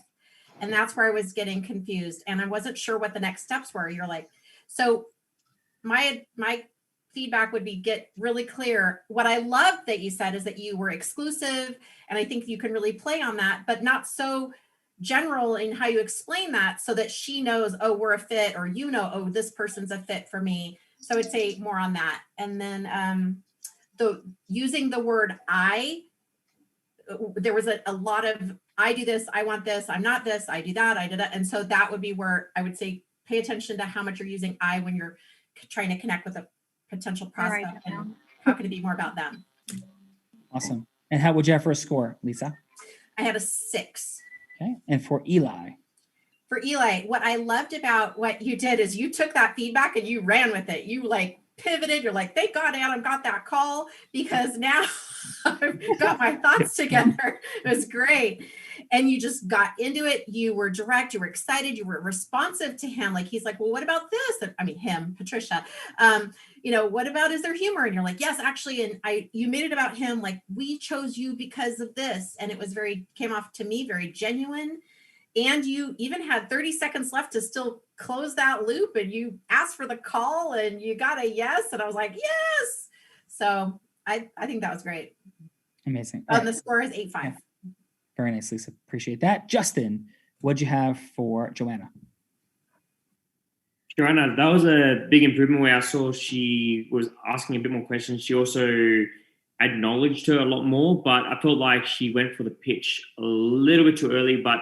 And that's where I was getting confused. And I wasn't sure what the next steps were. You're like, so my feedback would be get really clear. What I love that you said is that you were exclusive. And I think you can really play on that, but not so general in how you explain that so that she knows, oh, we're a fit, or, you know, oh, this person's a fit for me. So I would say more on that. And then using the word I, there was a lot of, I do this, I want this, I'm not this, I do that, I do that. And so that would be where I would say, pay attention to how much you're using I when you're trying to connect with a potential All right, prospect, and how can it be more about them? Awesome. And how would you have for a score, Lisa? I had a 6. Okay. And for Eli? For Eli, what I loved about what you did is you took that feedback and you ran with it. You like pivoted. You're like, thank God Adam got that call, because now I've got my thoughts together. It was great. And you just got into it. You were direct. You were excited. You were responsive to him. Like, he's like, well, what about this? And, I mean, him, Patricia, what about, is there humor? And you're like, yes, actually. And you made it about him. Like, we chose you because of this. And it was came off to me very genuine. And you even had 30 seconds left to still close that loop, and you asked for the call and you got a yes. And I was like, yes. So I think that was great. Amazing. The score is 8-5. Yeah. Very nice, Lisa. Appreciate that. Justin, what'd you have for Joanna? Joanna, that was a big improvement where I saw she was asking a bit more questions. She also acknowledged her a lot more, but I felt like she went for the pitch a little bit too early. But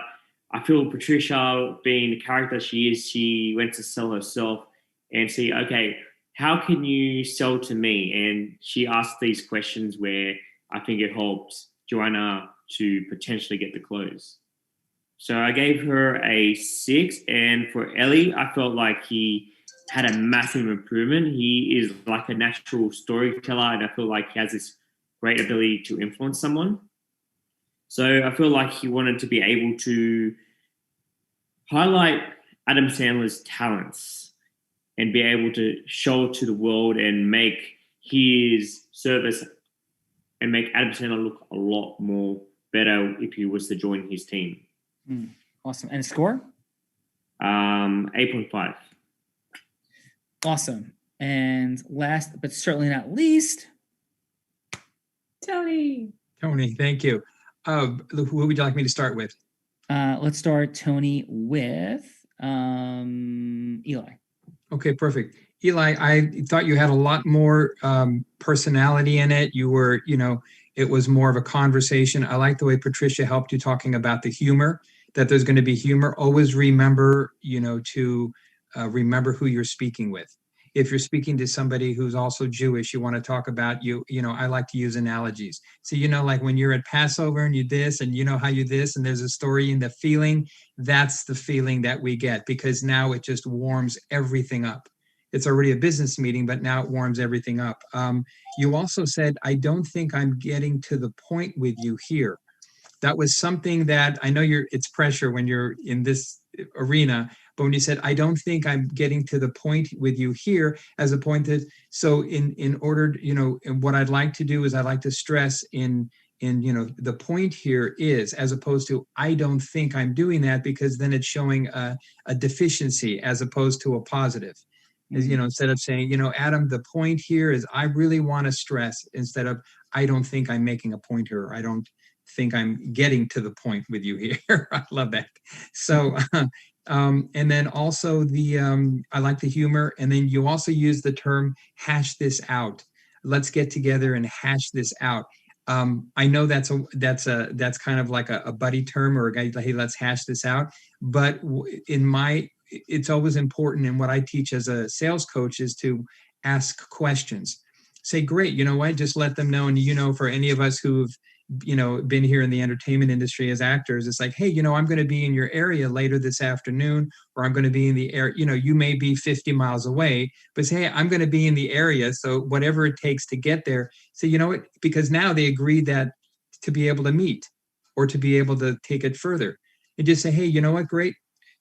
I feel Patricia, being the character she is, she went to sell herself and see, okay, how can you sell to me? And she asked these questions where I think it helps Joanna to potentially get the close. So I gave her a 6. And for Ellie, I felt like he had a massive improvement. He is like a natural storyteller, and I feel like he has this great ability to influence someone. So I feel like he wanted to be able to highlight Adam Sandler's talents and be able to show it to the world and make his service and make Adam Sandler look a lot more better if he was to join his team. Awesome. And a score? 8.5. Awesome. And last but certainly not least, Tony. Tony, thank you. Who would you like me to start with? let's start, Tony, with Eli. Okay, perfect. Eli, I thought you had a lot more personality in it. You were, it was more of a conversation. I like the way Patricia helped you talking about the humor, that there's going to be humor. Always remember, to remember who you're speaking with. If you're speaking to somebody who's also Jewish, you want to talk about I like to use analogies. So, like when you're at Passover and you this, and how you this, and there's a story in the feeling, that's the feeling that we get, because now it just warms everything up. It's already a business meeting, but now it warms everything up. You also said, I don't think I'm getting to the point with you here. That was something that I know it's pressure when you're in this arena, but when you said, I don't think I'm getting to the point with you here, as a point that, so in order, and what I'd like to do is I'd like to stress in the point here is, as opposed to, I don't think I'm doing that, because then it's showing a deficiency as opposed to a positive. Instead of saying, Adam, the point here is I really want to stress, instead of I don't think I'm making a point here. I don't think I'm getting to the point with you here. I love that. So, and then also I like the humor. And then you also use the term hash this out. Let's get together and hash this out. I know that's kind of like a buddy term, or a guy, hey, let's hash this out. But it's always important, and what I teach as a sales coach is to ask questions. Say, great, you know what? Just let them know. And for any of us who've been here in the entertainment industry as actors, it's like, hey, I'm going to be in your area later this afternoon, or I'm going to be in the area. You may be 50 miles away, but say, hey, I'm going to be in the area. So whatever it takes to get there. So you know what? Because now they agreed that to be able to meet or to be able to take it further, and just say, hey, you know what? Great.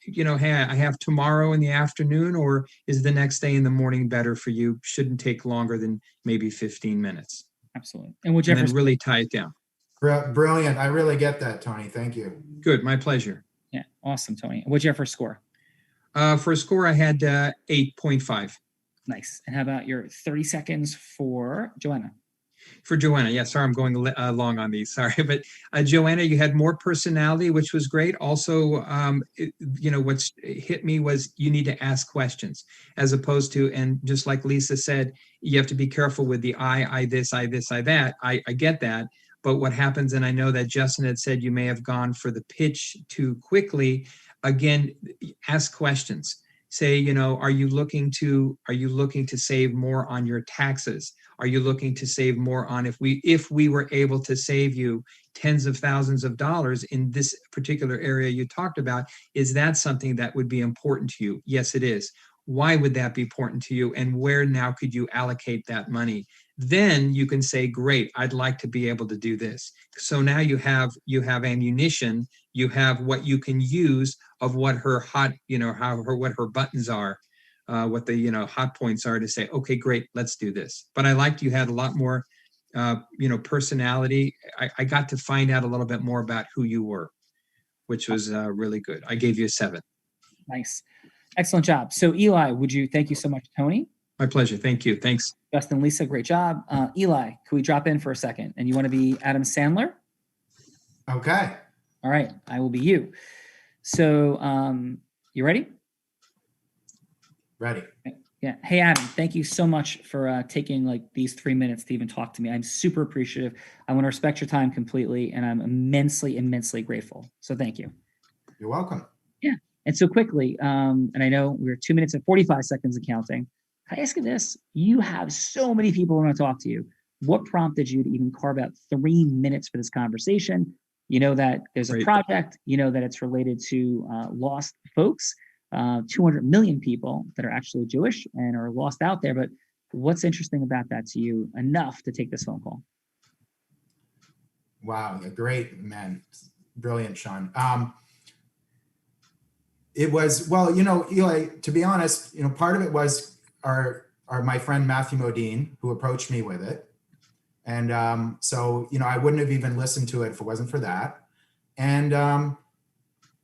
Hey, I have tomorrow in the afternoon, or is the next day in the morning better for you? Shouldn't take longer than maybe 15 minutes. Absolutely. And whichever, and then really tie it down. Brilliant. I really get that, Tony. Thank you. Good. My pleasure. Yeah. Awesome, Tony. What'd you have for score? For a score, I had 8.5. Nice. And how about your 30 seconds for Joanna? For Joanna, yeah, sorry, I'm going long on these, sorry. But Joanna, you had more personality, which was great. Also, what's hit me was you need to ask questions, as opposed to, and just like Lisa said, you have to be careful with the I this, I this, I that. I get that. But what happens, and I know that Justin had said you may have gone for the pitch too quickly. Again, ask questions. Say, you know, are you looking to save more on your taxes? Are you looking to save more on if we were able to save you tens of thousands of dollars in this particular area you talked about? Is that something that would be important to you? Yes, it is. Why would that be important to you? And where now could you allocate that money? Then you can say, great, I'd like to be able to do this. So now you have ammunition, you have what you can use of what her hot, you know, what her buttons are, what the, you know, hot points are to say, okay, great, let's do this. But I liked you had a lot more, you know, personality. I got to find out a little bit more about who you were, which was really good. I gave you a 7. Nice. Excellent job. So Eli, thank you so much, Tony. My pleasure. Thank you. Thanks. Justin, Lisa, great job. Eli, can we drop in for a second? And you want to be Adam Sandler? Okay. All right. I will be you. So you ready? Ready. Yeah. Hey, Adam, thank you so much for taking like these 3 minutes to even talk to me. I'm super appreciative. I want to respect your time completely, and I'm immensely, immensely grateful. So thank you. You're welcome. Yeah. And so quickly, and I know we're 2 minutes and 45 seconds of counting. Can I ask you this? You have so many people who want to talk to you. What prompted you to even carve out 3 minutes for this conversation? You know that there's a project, you know that it's related to lost folks, 200 million people that are actually Jewish and are lost out there. But what's interesting about that to you enough to take this phone call? Wow. Great, man. Brilliant, Sean. It was, well, you know, Eli, to be honest, you know, part of it was my friend Matthew Modine, who approached me with it. And so, you know, I wouldn't have even listened to it if it wasn't for that. And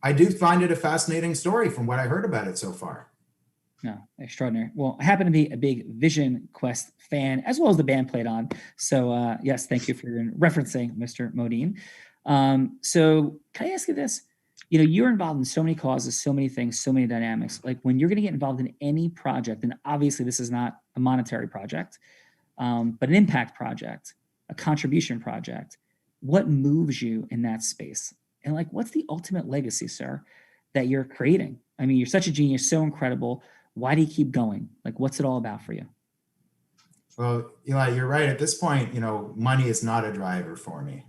I do find it a fascinating story from what I heard about it so far. No, extraordinary. Well, I happen to be a big Vision Quest fan, as well as the band played on. So yes, thank you for referencing Mr. Modine. So can I ask you this? You know, you're involved in so many causes, so many things, so many dynamics. Like when you're going to get involved in any project, and obviously this is not a monetary project, but an impact project, a contribution project, what moves you in that space? And like, what's the ultimate legacy, sir, that you're creating? I mean, you're such a genius, so incredible. Why do you keep going? Like, what's it all about for you? Well, Eli, you're right. At this point, you know, money is not a driver for me.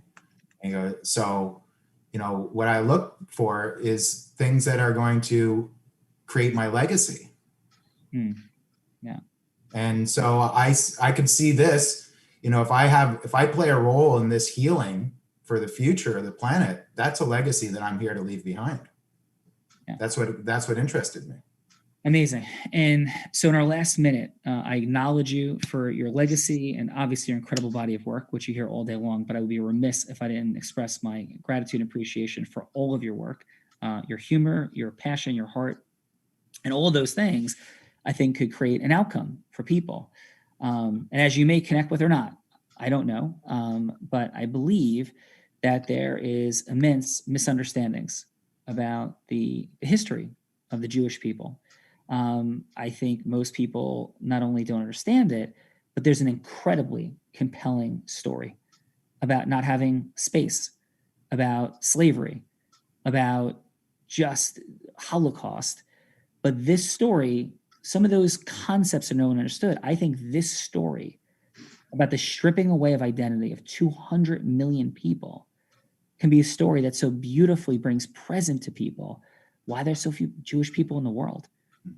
So, you know, what I look for is things that are going to create my legacy. Yeah. And so I can see this, you know, if I play a role in this healing for the future of the planet, that's a legacy that I'm here to leave behind. Yeah. That's what interested me. Amazing. And so in our last minute, I acknowledge you for your legacy and obviously your incredible body of work, which you hear all day long, but I would be remiss if I didn't express my gratitude and appreciation for all of your work, your humor, your passion, your heart, and all of those things I think could create an outcome for people. And as you may connect with or not, I don't know, but I believe that there is immense misunderstandings about the history of the Jewish people. I think most people not only don't understand it, but there's an incredibly compelling story about not having space, about slavery, about just Holocaust. But this story, some of those concepts are known and understood. I think this story about the stripping away of identity of 200 million people can be a story that so beautifully brings present to people why there's so few Jewish people in the world.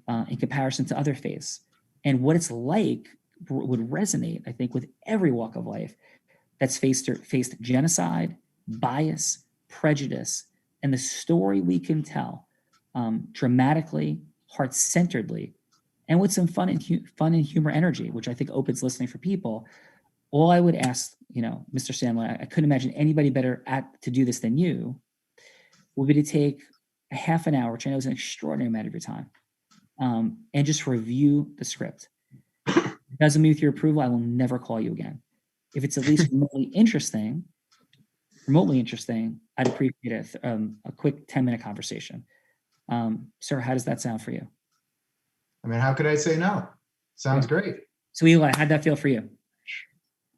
In comparison to other faiths, and what it's like would resonate, I think, with every walk of life that's faced genocide, bias, prejudice, and the story we can tell dramatically, heart-centeredly, and with some fun and humor energy, which I think opens listening for people. All I would ask, you know, Mr. Sandler, I couldn't imagine anybody better to do this than you, would be to take a half an hour, which I know is an extraordinary amount of your time, and just review the script. If it doesn't meet with your approval, I will never call you again. If it's at least remotely interesting, I'd appreciate a quick 10-minute conversation. Sir, how does that sound for you? I mean, how could I say no? Sounds great. So Eli, how'd that feel for you?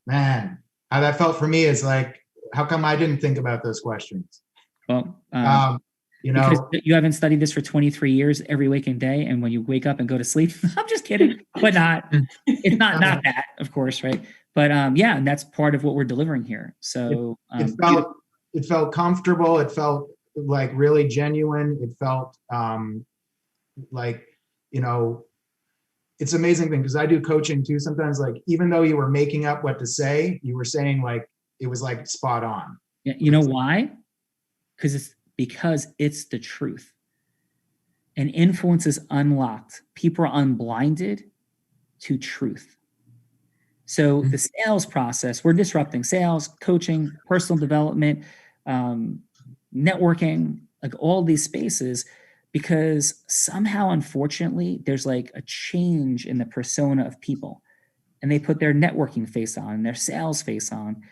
Man, how that felt for me is like how come I didn't think about those questions? Well, You because know, you haven't studied this for 23 years every waking day, and when you wake up and go to sleep, I'm just kidding, but not. It's not that, of course, right? But yeah, and that's part of what we're delivering here. So it felt comfortable. It felt like really genuine. It felt like, you know, it's an amazing thing because I do coaching too. Sometimes, like, even though you were making up what to say, you were saying like it was like spot on. yeah, you know why? Because it's the truth. And influence is unlocked. People are unblinded to truth. So the sales process, we're disrupting sales, coaching, personal development, networking, like all these spaces, because somehow, unfortunately, there's like a change in the persona of people, and they put their networking face on, their sales face on,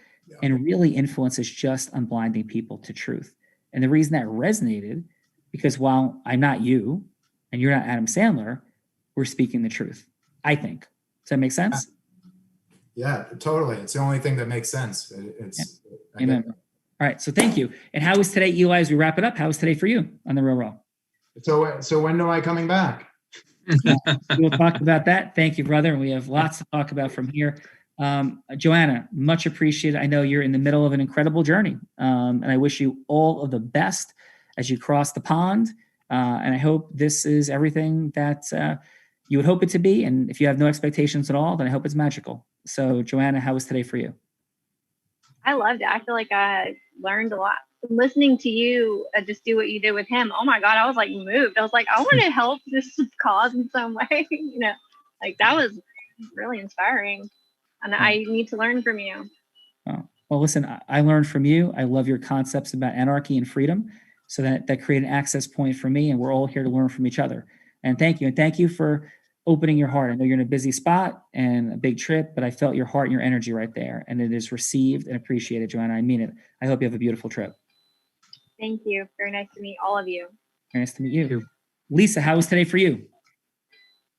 and really influence is just unblinding people to truth. And the reason that resonated, because while I'm not you and you're not Adam Sandler, we're speaking the truth, I think. Does that make sense? Yeah, totally. It's the only thing that makes sense. Amen. All right. So thank you. And how was today, Eli, as we wrap it up? How was today for you on the Real Raw? So when am I coming back? We'll talk about that. Thank you, brother. And we have lots to talk about from here. Joanna, much appreciated. I know you're in the middle of an incredible journey. And I wish you all of the best as you cross the pond. And I hope this is everything that you would hope it to be. And if you have no expectations at all, then I hope it's magical. So Joanna, how was today for you? I loved it. I feel like I learned a lot. Listening to you just do what you did with him. Oh my God, I was like moved. I was like, I want to help this cause in some way. You know, like that was really inspiring. And I need to learn from you. Oh, well, listen, I learned from you. I love your concepts about anarchy and freedom. So that created an access point for me, and we're all here to learn from each other. And thank you. And thank you for opening your heart. I know you're in a busy spot and a big trip, but I felt your heart and your energy right there. And it is received and appreciated, Joanna. I mean it. I hope you have a beautiful trip. Thank you. Very nice to meet all of you. Very nice to meet you. Lisa, how was today for you?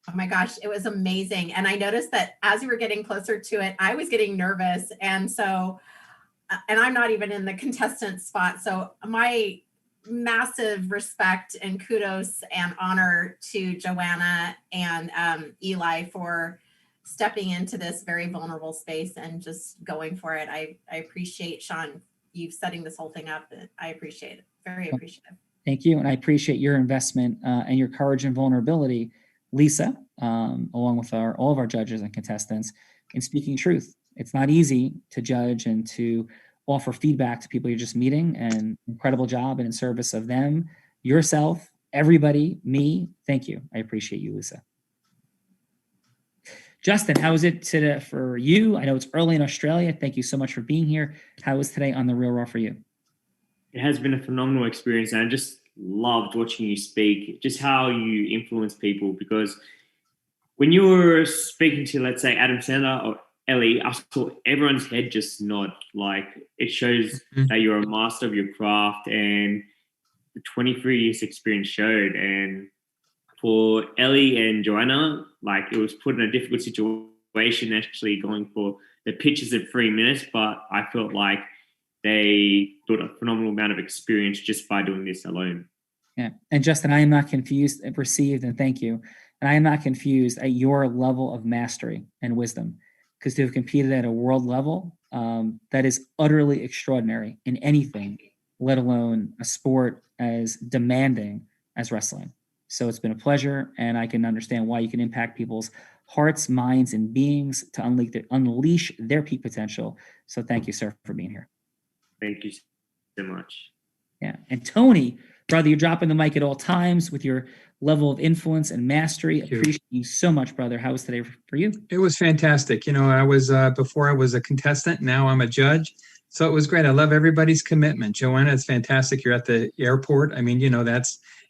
Oh my gosh, it was amazing. And I noticed that as we were getting closer to it, I was getting nervous. And so, and I'm not even in the contestant spot. So my massive respect and kudos and honor to Joanna and Eli for stepping into this very vulnerable space and just going for it. I appreciate, Sean, you setting this whole thing up. I appreciate it. Very appreciative. Thank you. And I appreciate your investment and your courage and vulnerability, Lisa, along with all of our judges and contestants, in speaking truth. It's not easy to judge and to offer feedback to people you're just meeting, and incredible job and in service of them, yourself, everybody, me. Thank you. I appreciate you, Lisa. Justin, how was it today for you? I know it's early in Australia. Thank you so much for being here. How was today on the Real Raw for you? It has been a phenomenal experience, and I just loved watching you speak, just how you influence people. Because when you were speaking to, let's say, Adam Sandler or Ellie, I saw everyone's head just nod. Like, it shows that you're a master of your craft, and the 23 years experience showed. And for Ellie and Joanna, like, it was put in a difficult situation actually going for the pitches at 3 minutes, but I felt like they got a phenomenal amount of experience just by doing this alone. Yeah. And Justin, I am not confused, received, and thank you. And I am not confused at your level of mastery and wisdom, because to have competed at a world level, that is utterly extraordinary in anything, let alone a sport as demanding as wrestling. So it's been a pleasure, and I can understand why you can impact people's hearts, minds, and beings to unleash their peak potential. So thank you, sir, for being here. Thank you so much. Yeah. And Tony, brother, you're dropping the mic at all times with your level of influence and mastery. Appreciate you so much, brother. How was today for you? It was fantastic. You know, I was before I was a contestant. Now I'm a judge. So it was great. I love everybody's commitment. Joanna, it's fantastic. You're at the airport. I mean, you know,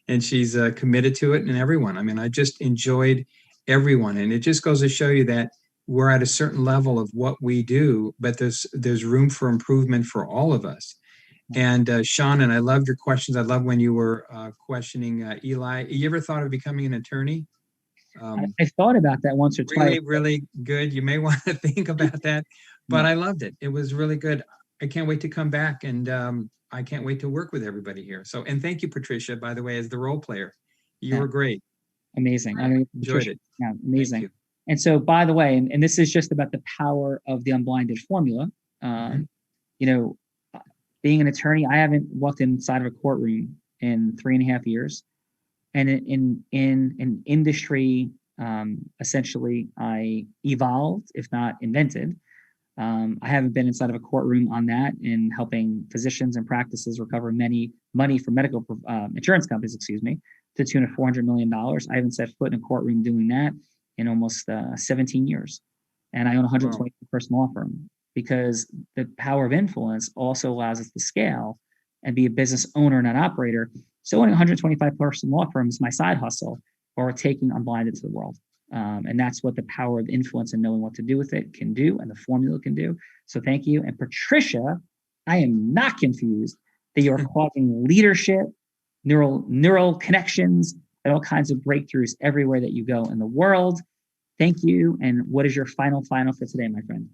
and she's committed to it, and everyone. I mean, I just enjoyed everyone. And it just goes to show you that we're at a certain level of what we do, but there's room for improvement for all of us. And Sean, and I loved your questions. I love when you were questioning Eli. You ever thought of becoming an attorney? I thought about that once or twice. Really good. You may want to think about that, but I loved it. It was really good. can't wait to come back, and I can't wait to work with everybody here. So, and thank you, Patricia, by the way, as the role player. You Yeah. were great. Amazing. Enjoyed it. Yeah, amazing. Thank you. And so, by the way, and this is just about the power of the Unblinded formula. You know, being an attorney, I haven't walked inside of a courtroom in 3.5 years. And in an industry, essentially, I evolved, if not invented. I haven't been inside of a courtroom on that in helping physicians and practices recover money from medical insurance companies, to the tune of $400 million. I haven't set foot in a courtroom doing that in almost 17 years. And I own a 120-person law firm, because the power of influence also allows us to scale and be a business owner, not operator. So owning a 125-person law firm is my side hustle, or taking Unblinded to the world. And that's what the power of influence and knowing what to do with it can do, and the formula can do. So thank you. And Patricia, I am not confused that you're causing leadership, neural connections, and all kinds of breakthroughs everywhere that you go in the world. Thank you. And what is your final for today, my friend?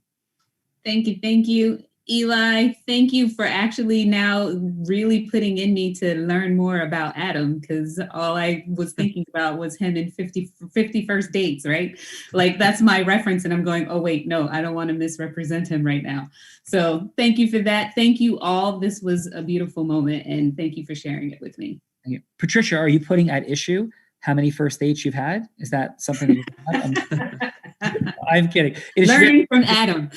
Thank you, Eli. Thank you for actually now really putting in me to learn more about Adam, because all I was thinking about was him in 50 First Dates, right? Like, that's my reference, and I'm going, oh wait, no, I don't want to misrepresent him right now. So thank you for that. Thank you all. This was a beautiful moment, and thank you for sharing it with me. Thank you. Patricia, are you putting at issue how many first dates you've had? Is that something that you've had? I'm kidding. Learning from Adam.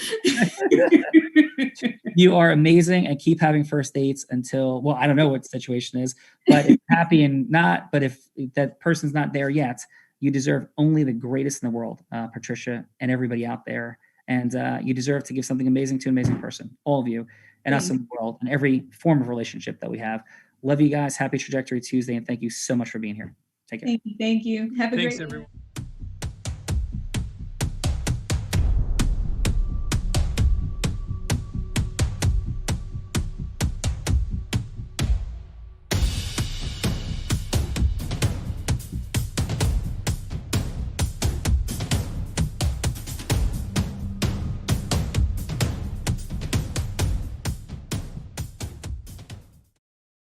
You are amazing, and keep having first dates until, well, I don't know what the situation is, but if happy and not, but if that person's not there yet, you deserve only the greatest in the world, Patricia, and everybody out there. And you deserve to give something amazing to an amazing person, all of you, and us in the world, and every form of relationship that we have. Love you guys. Happy Trajectory Tuesday, and thank you so much for being here. Take care. Thank you. Have a Thanks, great everyone.